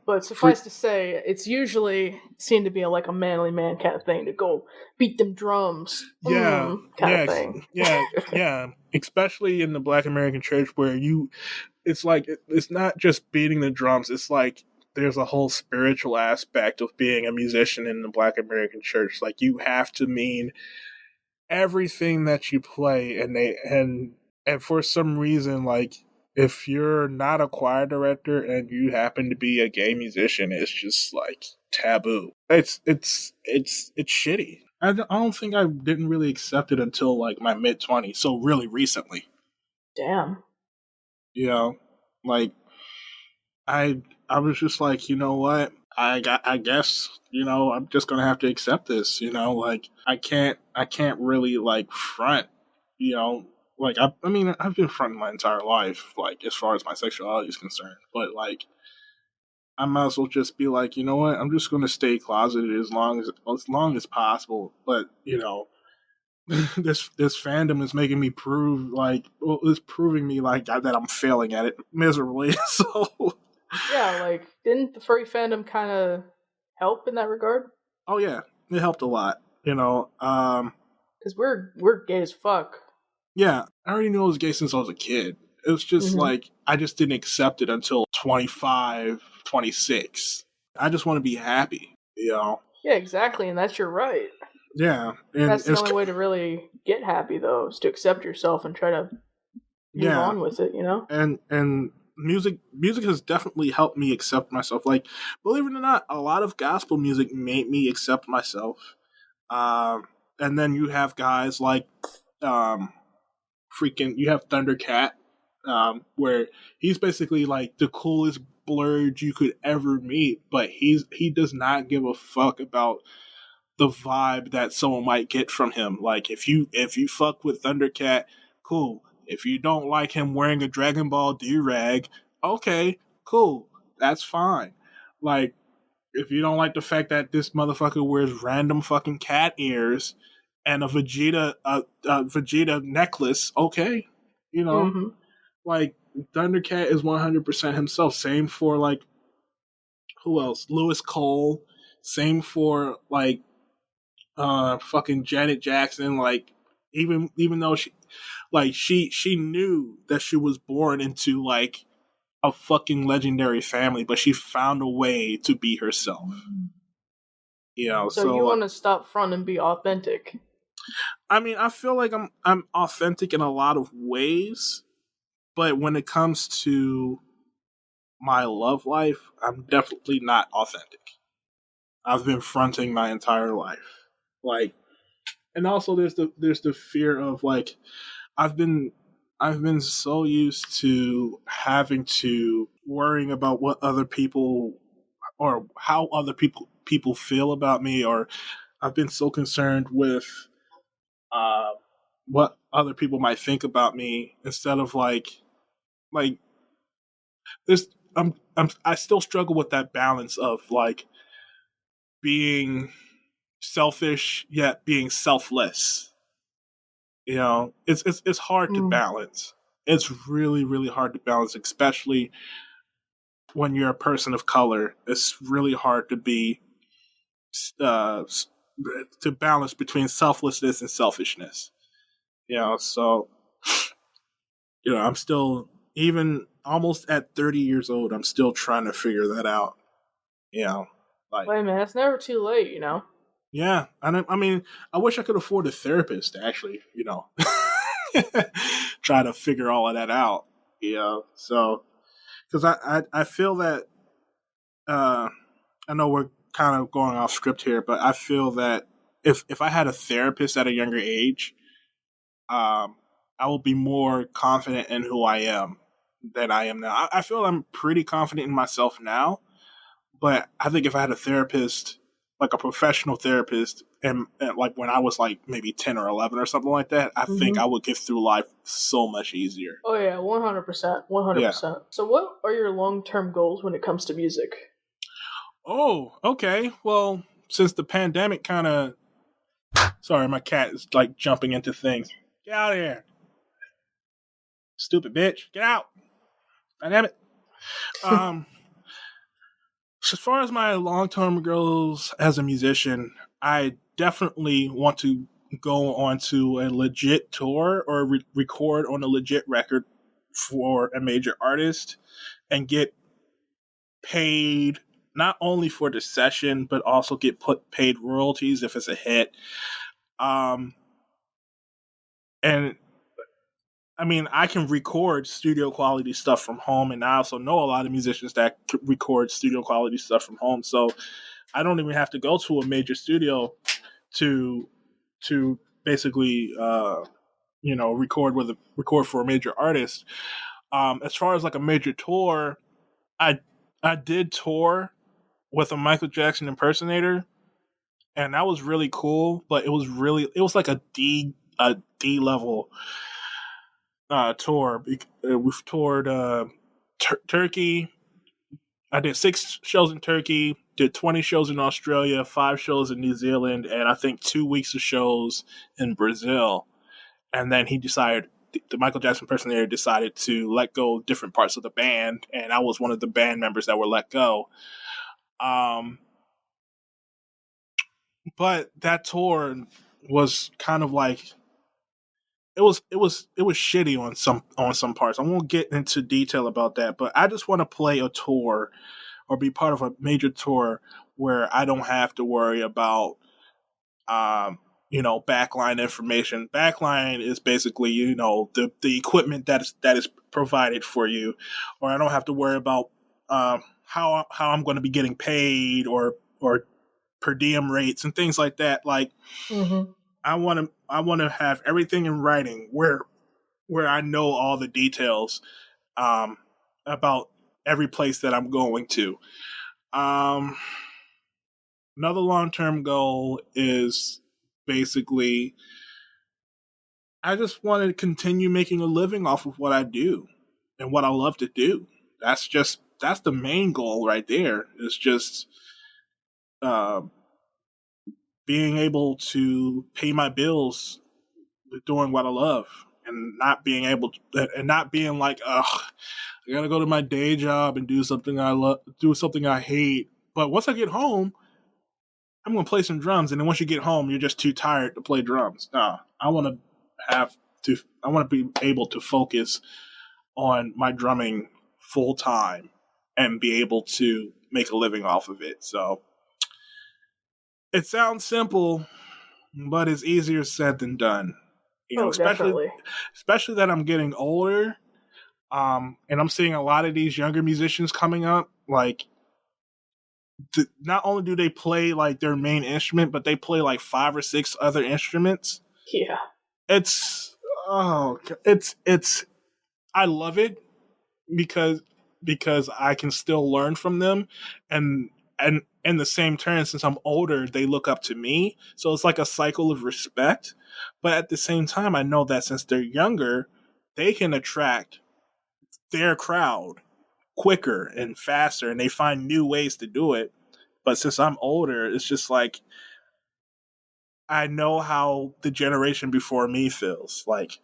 But suffice to say, it's usually seen to be like a manly man kind of thing to go beat them drums. Kind of thing. Yeah. Especially in the Black American church where it's like, it's not just beating the drums. It's like there's a whole spiritual aspect of being a musician in the Black American church. Like you have to mean everything that you play, and for some reason, like, if you're not a choir director and you happen to be a gay musician, it's just like taboo. It's shitty. I don't think I didn't really accept it until like my mid-20s, so really recently. Damn. Like I was just like, you know what? I guess, I'm just gonna have to accept this. Like I can't really like front. Like I mean, I've been fronting my entire life, like as far as my sexuality is concerned. But like, I might as well just be like, you know what? I'm just gonna stay closeted as long as possible. But this fandom is making me it's proving me like that I'm failing at it miserably. So. Yeah, like, didn't the furry fandom kind of help in that regard? Oh yeah, it helped a lot. Because we're gay as fuck. Yeah, I already knew I was gay since I was a kid. It was just like, I just didn't accept it until 25, 26. I just want to be happy, you know? Yeah, exactly, and that's your right. Yeah, and That's the only way to really get happy, though, is to accept yourself and try to move yeah, on with it, you know? and music has definitely helped me accept myself. Like, believe it or not, a lot of gospel music made me accept myself. Um, and then you have guys like, um, you have Thundercat, where he's basically like the coolest blurred you could ever meet, but he does not give a fuck about the vibe that someone might get from him. Like, if you fuck with Thundercat, cool. If you don't like him wearing a Dragon Ball do-rag, okay, cool. That's fine. Like, if you don't like the fact that this motherfucker wears random fucking cat ears and a Vegeta necklace, okay. You know, Mm-hmm. like, Thundercat is 100% himself. Same for, like, who else? Lewis Cole. Same for, like, fucking Janet Jackson. Like, even though she knew that she was born into like a fucking legendary family, but she found a way to be herself. You know, So so you want to stop front and be authentic. I mean, I feel like I'm authentic in a lot of ways, but when it comes to my love life, I'm definitely not authentic. I've been fronting my entire life. Like, and also there's the fear of like, I've been I've been so used to having to worrying about what other people or how other people feel about me, or I've been so concerned with uh, what other people might think about me instead of like this. I still struggle with that balance of like being selfish yet being selfless. You know, it's hard to Mm. balance. It's really really hard to balance, especially when you're a person of color. It's really hard to be uh, to balance between selflessness and selfishness. You know, so I'm still, even almost at 30 years old, I'm still trying to figure that out. You know, like, Wait, man, it's never too late, you know? yeah, I mean, I wish I could afford a therapist to actually, try to figure all of that out. So because I feel that uh, I know we're kind of going off script here, but I feel that if I had a therapist at a younger age, um, I will be more confident in who I am than I am now. I feel I'm pretty confident in myself now, but I think if I had a therapist, like a professional therapist, and like when I was like maybe 10 or 11 or something like that, I think Mm-hmm. I would get through life so much easier. Oh, yeah, 100%. Yeah. 100%. So, what are your long term goals when it comes to music? Oh, okay. Well, since the pandemic kind of, sorry, my cat is like jumping into things. Get out of here, stupid bitch! Get out! God damn it. Um, as far as my long term goals as a musician, I definitely want to go on to a legit tour or record on a legit record for a major artist and get paid not only for the session but also get paid royalties if it's a hit. Um, and I mean, I can record studio quality stuff from home, and I also know a lot of musicians that record studio quality stuff from home. So I don't even have to go to a major studio to basically record for a major artist. As far as like a major tour, I I did tour with a Michael Jackson impersonator, and that was really cool. But it was like a D level tour. We've toured Turkey. I did 6 shows in Turkey, did 20 shows in Australia, 5 shows in New Zealand, and I think 2 weeks of shows in Brazil. And then the Michael Jackson impersonator decided to let go different parts of the band, and I was one of the band members that were let go. Um, but that tour was kind of like it was shitty on some parts. I won't get into detail about that, but I just want to play a tour or be part of a major tour where I don't have to worry about backline information. Backline is basically, the equipment that is provided for you, or I don't have to worry about how I'm going to be getting paid or per diem rates and things like that. Like, Mm-hmm. I want to have everything in writing where I know all the details about every place that I'm going to. Um, Another long term goal is basically I just want to continue making a living off of what I do and what I love to do. That's the main goal right there. Is just uh, being able to pay my bills with doing what I love and not being able to, and not being like, ugh, I gotta go to my day job and do something I love, do something I hate. But once I get home, I'm gonna play some drums, and then once you get home, you're just too tired to play drums. No, I want to be able to focus on my drumming full time and be able to make a living off of it. So it sounds simple, but it's easier said than done. Definitely. Especially that I'm getting older, and I'm seeing a lot of these younger musicians coming up. Like, not only do they play like their main instrument, but they play like 5 or 6 other instruments. Yeah. It's I love it because I can still learn from them, and in the same turn, since I'm older, they look up to me. So it's like a cycle of respect. But at the same time, I know that since they're younger, they can attract their crowd quicker and faster, and they find new ways to do it. But since I'm older, it's just like I know how the generation before me feels. Like,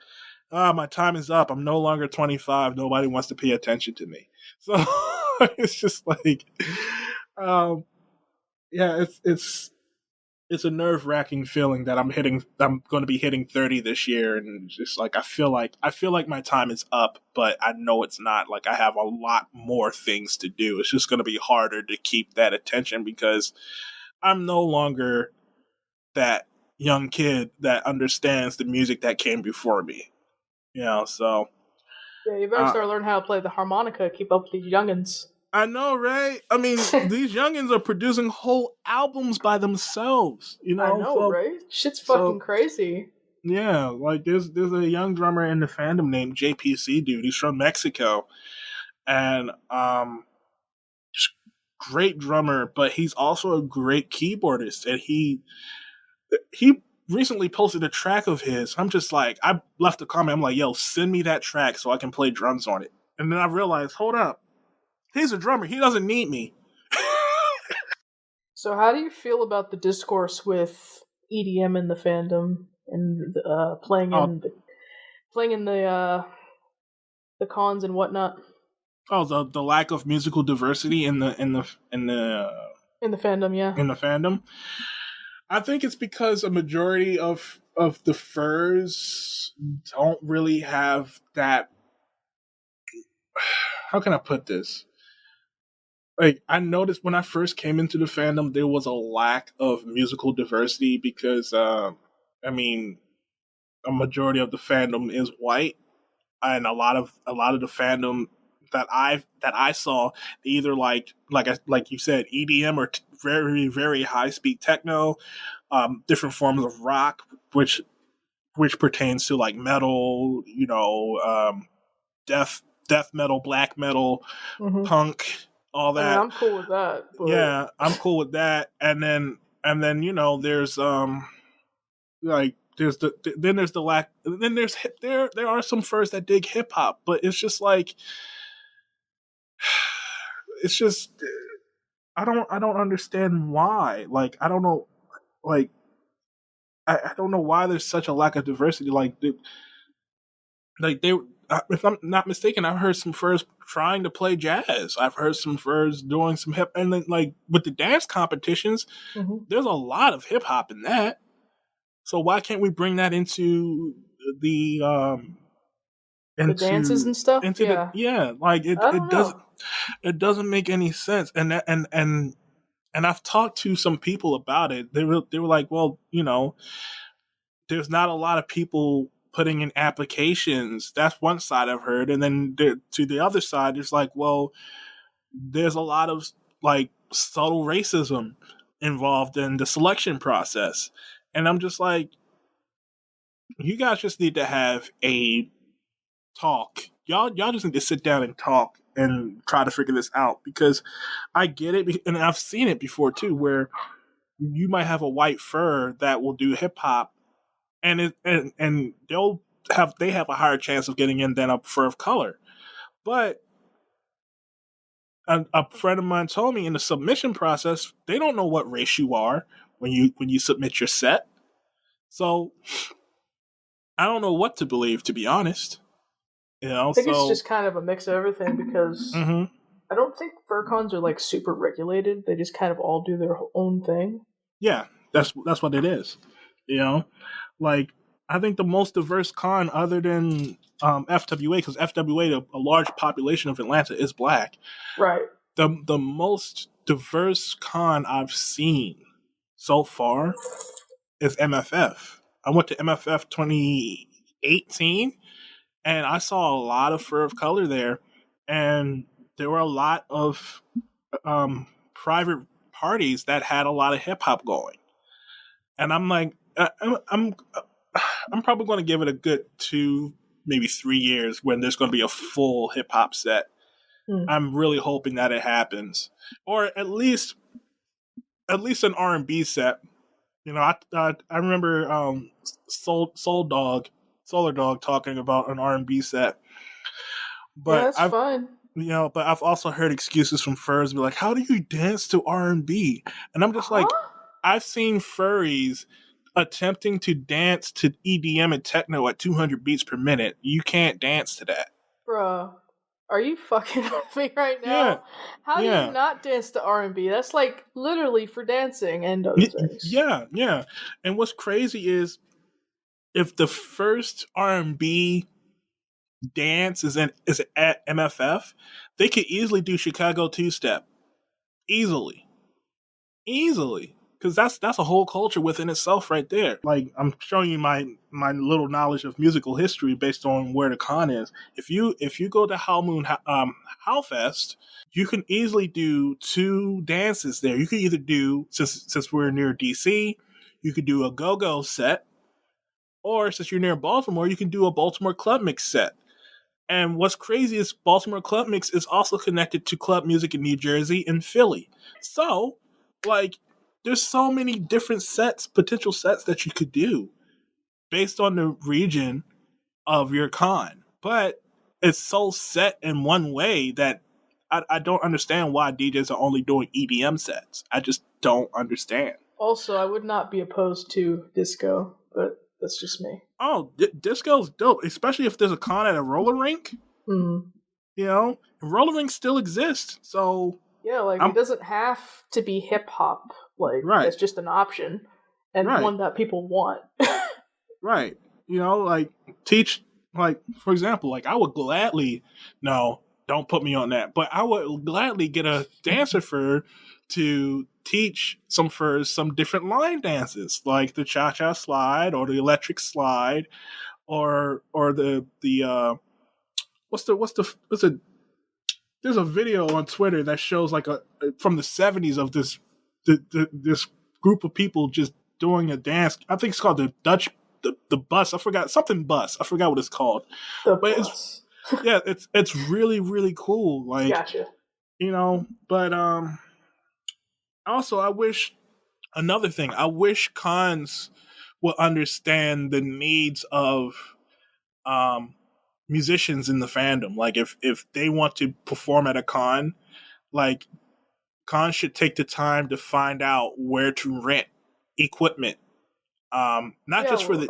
my time is up. I'm no longer 25. Nobody wants to pay attention to me. So it's just like, yeah, it's a nerve wracking feeling that I'm going to be hitting 30 this year, and just like I feel like my time is up, but I know it's not. Like, I have a lot more things to do. It's just going to be harder to keep that attention because I'm no longer that young kid that understands the music that came before me. So Yeah, you better start learning how to play the harmonica. Keep up with these youngins. I know, right? I mean, these youngins are producing whole albums by themselves. I know, right? Shit's fucking crazy. Yeah, like there's a young drummer in the fandom named JPC dude. He's from Mexico, and great drummer, but he's also a great keyboardist. And he recently posted a track of his. I'm just like, I left a comment. I'm like, yo, send me that track so I can play drums on it. And then I realized, hold up, he's a drummer. He doesn't need me. So how do you feel about the discourse with EDM in the fandom and playing in the cons and whatnot? Oh, the lack of musical diversity in the fandom, yeah. In the fandom. I think it's because a majority of the furs don't really have that. How can I put this? Like, I noticed when I first came into the fandom, there was a lack of musical diversity because, a majority of the fandom is white, and a lot of the fandom that I saw, they either like you said, EDM or very, very high speed techno, different forms of rock, which pertains to like metal, death metal, black metal, punk, all that. I mean, I'm cool with that. But... Yeah, I'm cool with that. And then there's there's the lack. Then there are some furs that dig hip hop, but it's just like, it's just, I don't understand why. Like, I don't know, like, I don't know why there's such a lack of diversity. If I'm not mistaken, I've heard some furs trying to play jazz. I've heard some furs doing some hip, and then like with the dance competitions, there's a lot of hip hop in that. So why can't we bring that into the The dances into and stuff. into the Yeah, like I don't know. it doesn't make any sense. And I've talked to some people about it. They were like, well, there's not a lot of people putting in applications. That's one side I've heard, and then to the other side, it's like, well, there's a lot of like subtle racism involved in the selection process, and I'm just like, you guys just need to have a talk. Y'all just need to sit down and talk and try to figure this out, because I get it, and I've seen it before too, where you might have a white fur that will do hip hop, and they have a higher chance of getting in than a fur of color. But a friend of mine told me in the submission process, they don't know what race you are when you submit your set. So I don't know what to believe, to be honest. I think it's just kind of a mix of everything because Mhm. I don't think furcons are like super regulated. They just kind of all do their own thing. Yeah, that's what it is. You know, like I think the most diverse con other than FWA, because FWA, a large population of Atlanta is black. Right. The most diverse con I've seen so far is MFF. I went to MFF 2018, and I saw a lot of fur of color there, and there were a lot of private parties that had a lot of hip hop going, and I'm like, I'm probably going to give it a good 2, maybe 3 years when there's going to be a full hip hop set. I'm really hoping that it happens, or at least an R&B set. I remember Solar Dog talking about an R&B set, Yeah, but that's fine. I've also heard excuses from furs be like, "How do you dance to R&B?" And I'm just like, I've seen furries attempting to dance to EDM and techno at 200 beats per minute. You can't dance to that. Bruh, are you fucking with me right Yeah, now? How do you yeah, not dance to R&B? That's like literally for dancing and other things. yeah. And what's crazy is if the first R&B dance is at MFF, they could easily do Chicago two step, easily, because that's a whole culture within itself right there. Like, I'm showing you my little knowledge of musical history based on where the con is. If you go to Howfest, you can easily do 2 dances there. You could either do, since we're near DC, you could do a go-go set, or since you're near Baltimore, you can do a Baltimore Club Mix set. And what's crazy is Baltimore Club Mix is also connected to club music in New Jersey and Philly. So, like, there's so many different potential sets that you could do based on the region of your con. But it's so set in one way that I don't understand why DJs are only doing EDM sets. I just don't understand. Also, I would not be opposed to disco, but that's just me. Oh, disco's dope, especially if there's a con at a roller rink. Roller rinks still exist, so yeah, like it doesn't have to be hip hop. Like right. It's just an option and one that people want. Right. Like teach, like, for example, like I would gladly, no, don't put me on that, but I would gladly get a dancer fur to teach some furs some different line dances, like the cha-cha slide or the electric slide, or the there's a video on Twitter that shows like from the 70s of this group of people just doing a dance. I think it's called the Dutch the bus. I forgot something bus. I forgot what it's called. It's really, really cool. Like, gotcha. But also I wish cons will understand the needs of musicians in the fandom. Like if they want to perform at a con, like cons should take the time to find out where to rent equipment. Not just for the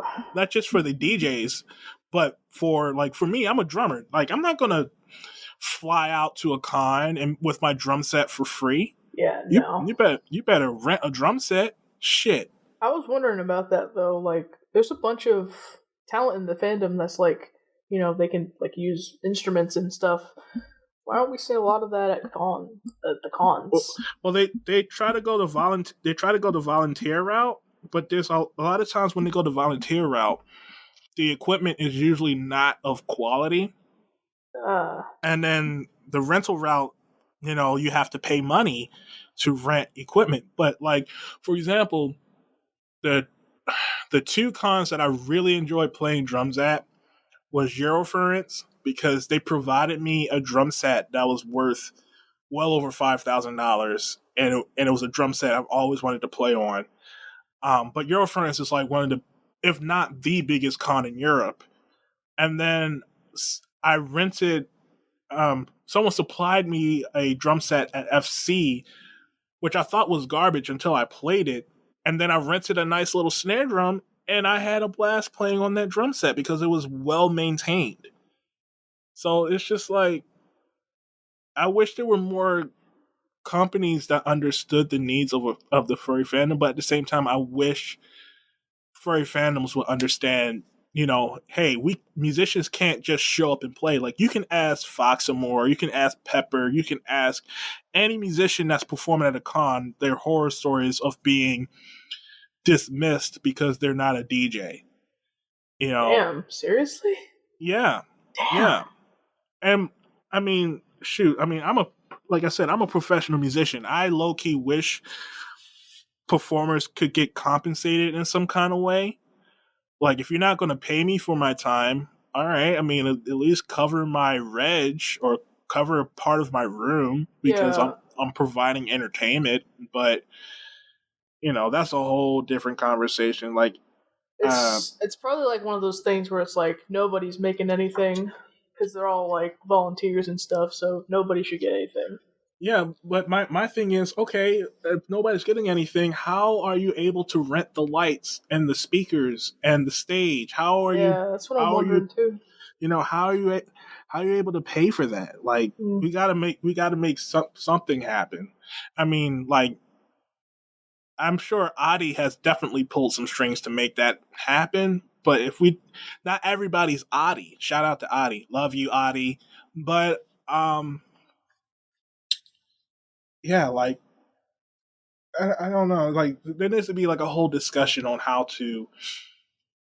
DJs, but for me, I'm a drummer. Like I'm not gonna fly out to a con and with my drum set for free. Yeah, no. You better rent a drum set. Shit. I was wondering about that though. Like, there's a bunch of talent in the fandom that's like, they can like use instruments and stuff. Why don't we see a lot of that at the cons? Well, they try to go the volunteer route, but there's a lot of times when they go the volunteer route, the equipment is usually not of quality. And then the rental route, you have to pay money to rent equipment. But like, for example, the two cons that I really enjoyed playing drums at was Eurofurence, because they provided me a drum set that was worth well over $5,000, and it was a drum set I've always wanted to play on. But Eurofurence is like one of the, if not the biggest con in Europe. And then I rented, someone supplied me a drum set at FC, which I thought was garbage until I played it. And then I rented a nice little snare drum, and I had a blast playing on that drum set because it was well maintained. So it's just like, I wish there were more companies that understood the needs of the furry fandom, but at the same time, I wish furry fandoms would understand, hey, we musicians can't just show up and play. Like, you can ask Foxamore, you can ask Pepper, you can ask any musician that's performing at a con their horror stories of being dismissed because they're not a DJ. Damn, seriously? Yeah. Damn. Yeah. And I mean, shoot, like I said, I'm a professional musician. I low-key wish performers could get compensated in some kind of way. Like, if you're not going to pay me for my time, all right, at least cover my reg or cover a part of my room, because I'm providing entertainment. But, that's a whole different conversation. Like, it's probably like one of those things where it's like nobody's making anything because they're all like volunteers and stuff, so nobody should get anything. Yeah, but my thing is, okay, if nobody's getting anything, how are you able to rent the lights and the speakers and the stage? How are you? Yeah, that's what I'm wondering too. How are you able to pay for that? Like, we gotta make something happen. I mean, like, I'm sure Otti has definitely pulled some strings to make that happen. But not everybody's Otti. Shout out to Otti. Love you, Otti. But, yeah, like, I don't know. Like, there needs to be like a whole discussion on how to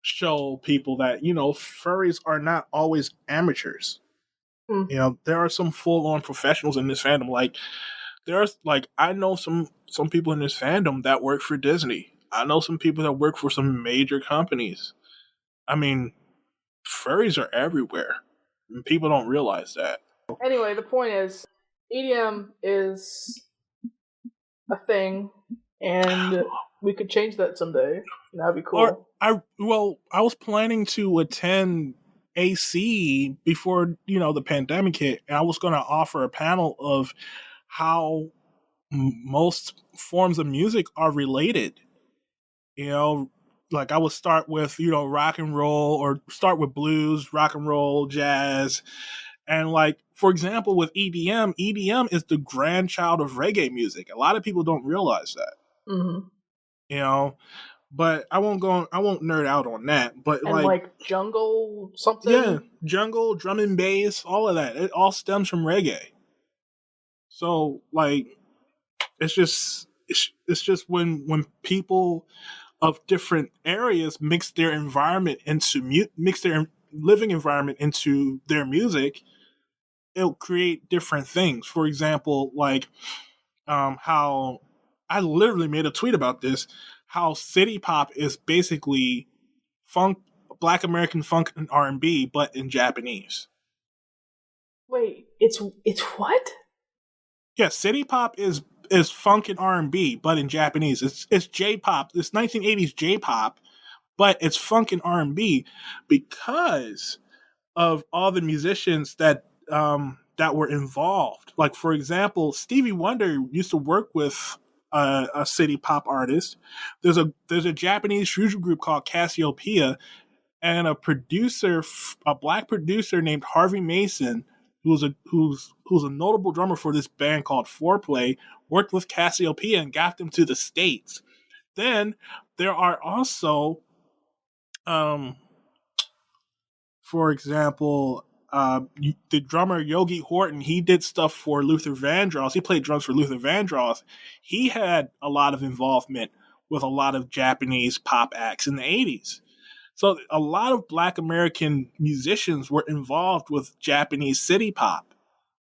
show people that, furries are not always amateurs. There are some full-on professionals in this fandom. Like, I know some people in this fandom that work for Disney. I know some people that work for some major companies. I mean, furries are everywhere, and people don't realize that. Anyway, the point is, EDM is a thing, and we could change that someday. That'd be cool. I was planning to attend AC before, the pandemic hit, and I was going to offer a panel of how most forms of music are related. Like, I would start with, rock and roll, or start with blues, rock and roll, jazz. And, like, for example, with EDM is the grandchild of reggae music. A lot of people don't realize that. Mm-hmm. But I won't nerd out on that. But, and like jungle something? Yeah, jungle, drum and bass, all of that. It all stems from reggae. So, like, it's just when people of different areas mix their living environment into their music, it'll create different things. For example, like, how I literally made a tweet about this, how city pop is basically funk, Black American funk and R&B, but in Japanese. Wait, it's what? Yeah, city pop is funk and R&B, but in Japanese. It's J-pop. It's 1980s J-pop, but it's funk and R&B because of all the musicians that were involved. Like, for example, Stevie Wonder used to work with a city pop artist. There's a Japanese fusion group called Cassiopeia, and a black producer named Harvey Mason, who's a notable drummer for this band called Foreplay, worked with Cassiopeia and got them to the States. Then there are also for example, the drummer Yogi Horton, he did stuff for Luther Vandross. He played drums for Luther Vandross. He had a lot of involvement with a lot of Japanese pop acts in the 80s. So a lot of Black American musicians were involved with Japanese city pop,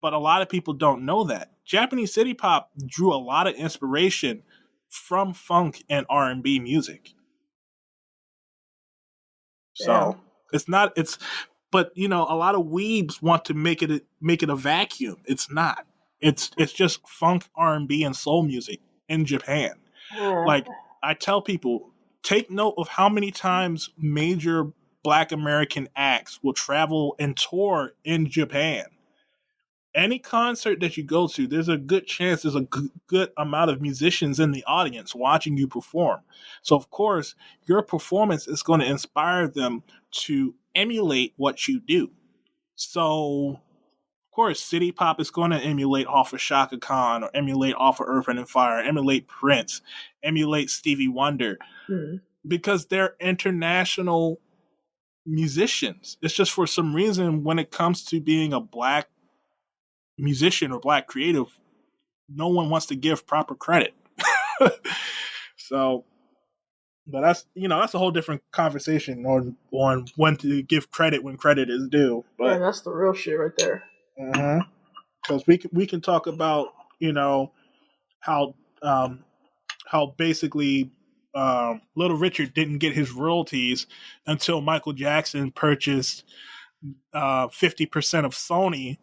but a lot of people don't know that. Japanese city pop drew a lot of inspiration from funk and R&B music. So but a lot of weebs want to make it a vacuum. It's not. It's just funk, R&B, and soul music in Japan. Like, I tell people, take note of how many times major Black American acts will travel and tour in Japan. Any concert that you go to, there's a good chance there's a good amount of musicians in the audience watching you perform. So, of course, your performance is going to inspire them to emulate what you do. So, of course, city pop is going to emulate off of Shaka Khan, or emulate off of Earth, Wind and Fire, emulate Prince, emulate Stevie Wonder, because they're international musicians. It's just for some reason when it comes to being a Black musician or Black creative, no one wants to give proper credit. So, but that's a whole different conversation on when to give credit when credit is due. But that's the real shit right there. Because we can talk about how basically Little Richard didn't get his royalties until Michael Jackson purchased 50% of Sony.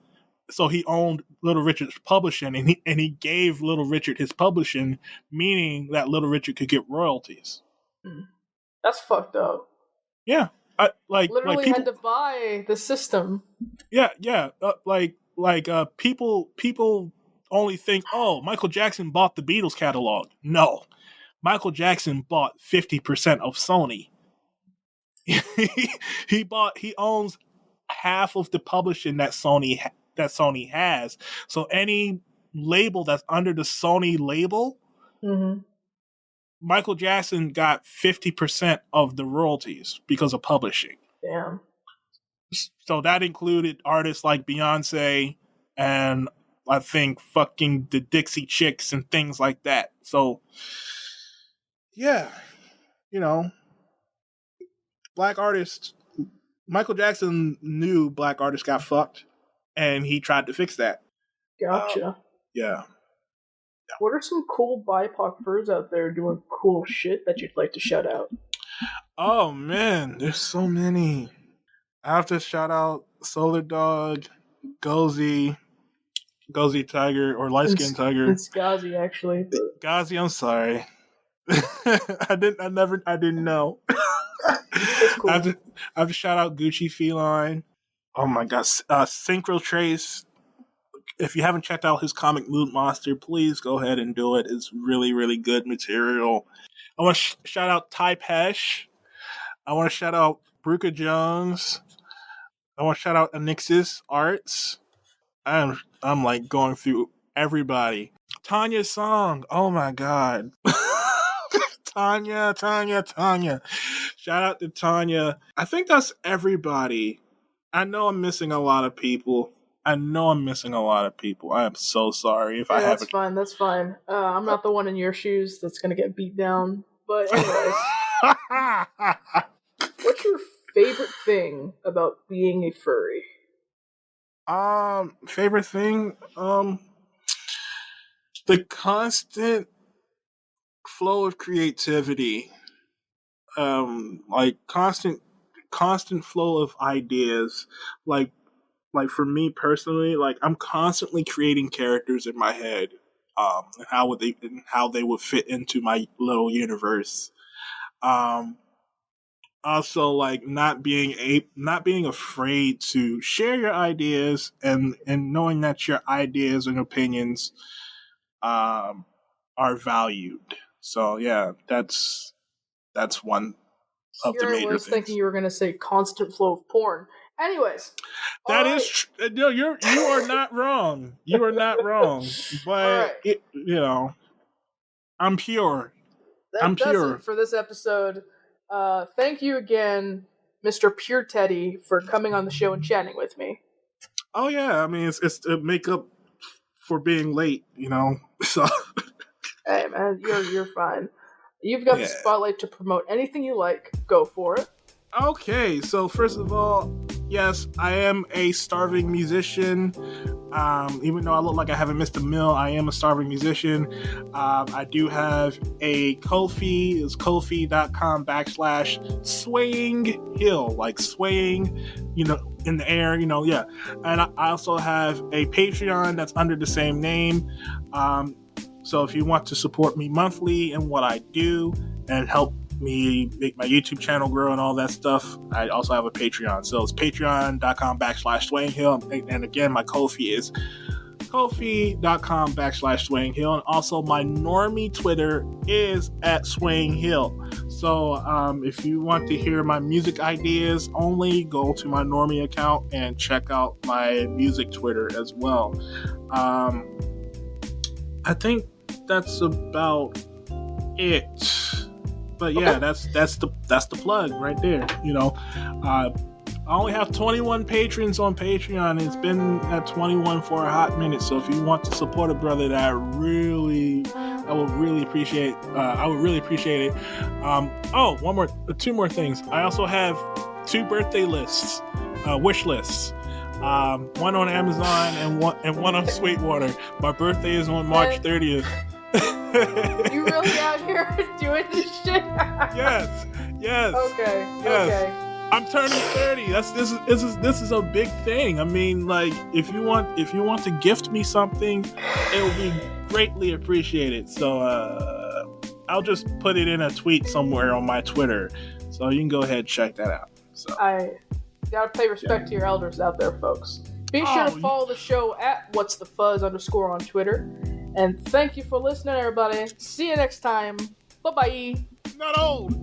So he owned Little Richard's publishing, and he gave Little Richard his publishing, meaning that Little Richard could get royalties. That's fucked up. Yeah, literally people had to buy the system. Yeah. People only think, oh, Michael Jackson bought the Beatles catalog. No, Michael Jackson bought 50% of Sony. He owns half of the publishing that Sony has. So any label that's under the Sony label, Michael Jackson got 50% of the royalties because of publishing. Damn. So that included artists like Beyonce and I think fucking the Dixie Chicks and things like that. So, yeah, Black artists, Michael Jackson knew Black artists got fucked, and he tried to fix that. Gotcha. Yeah. What are some cool BIPOC furs out there doing cool shit that you'd like to shout out? Oh, man, there's so many. I have to shout out Solar Dog, Gozi Tiger, or Light Skin Tiger. It's Gazi, actually. But... Gazi, I'm sorry. I didn't know. That's cool. I have to shout out Gucci Feline. Oh my god, Synchro Trace. If you haven't checked out his comic Mood Monster, please go ahead and do it. It's really, really good material. I want to shout out Ty Pesh. I want to shout out Bruca Jones. I want to shout out Anixis Arts. I'm like going through everybody. Tanya Song. Oh my god. Tanya. Shout out to Tanya. I think that's everybody. I know I'm missing a lot of people. I am so sorry if I haven't. That's fine. I'm not the one in your shoes that's going to get beat down. But anyways. What's your favorite thing about being a furry? Favorite thing? The constant flow of creativity. Like constant flow of ideas. Like for me personally, like I'm constantly creating characters in my head, and how they would fit into my little universe. Also, like not being afraid to share your ideas, and knowing that your ideas and opinions are valued. So yeah, that's one of the major things. I was thinking you were going to say constant flow of porn. Anyways, that is no, you are not wrong. You are not wrong. But I'm pure. That's it for this episode. Thank you again, Mr. Pure Teddy, for coming on the show and chatting with me. Oh yeah, I mean it's to make up for being late, you know. So hey man, you're fine. You've got the spotlight to promote anything you like. Go for it. Okay, so first of all, yes, I am a starving musician. Even though I look like I haven't missed a meal, I am a starving musician. I do have a Ko-fi. It's kofi.com/swaying hill, like swaying, you know, in the air, you know, yeah. And I also have a Patreon that's under the same name. So if you want to support me monthly in what I do and help me make my YouTube channel grow and all that stuff, I also have a Patreon. So it's patreon.com/swayinghill. And again, my Ko-fi is kofi.com/swayinghill. And also my normie Twitter is @swayinghill. So if you want to hear my music ideas only, go to my normie account and check out my music Twitter as well. I think that's about it. But yeah, that's the plug right there. You know, I only have 21 patrons on Patreon. It's been at 21 for a hot minute. So if you want to support a brother, I would really appreciate. I would really appreciate it. Two more things. I also have 2 birthday lists, wish lists. One on Amazon and one on Sweetwater. My birthday is on March 30th. You really out here doing this shit? Yes. Okay. Yes. Okay. I'm turning 30. This is a big thing. I mean, like, if you want to gift me something, it will be greatly appreciated. So I'll just put it in a tweet somewhere on my Twitter, so you can go ahead and check that out. So I gotta pay respect to your elders out there, folks. Be sure to follow the show at @whatsthefuzz_ on Twitter. And thank you for listening, everybody. See you next time. Bye-bye. Not old.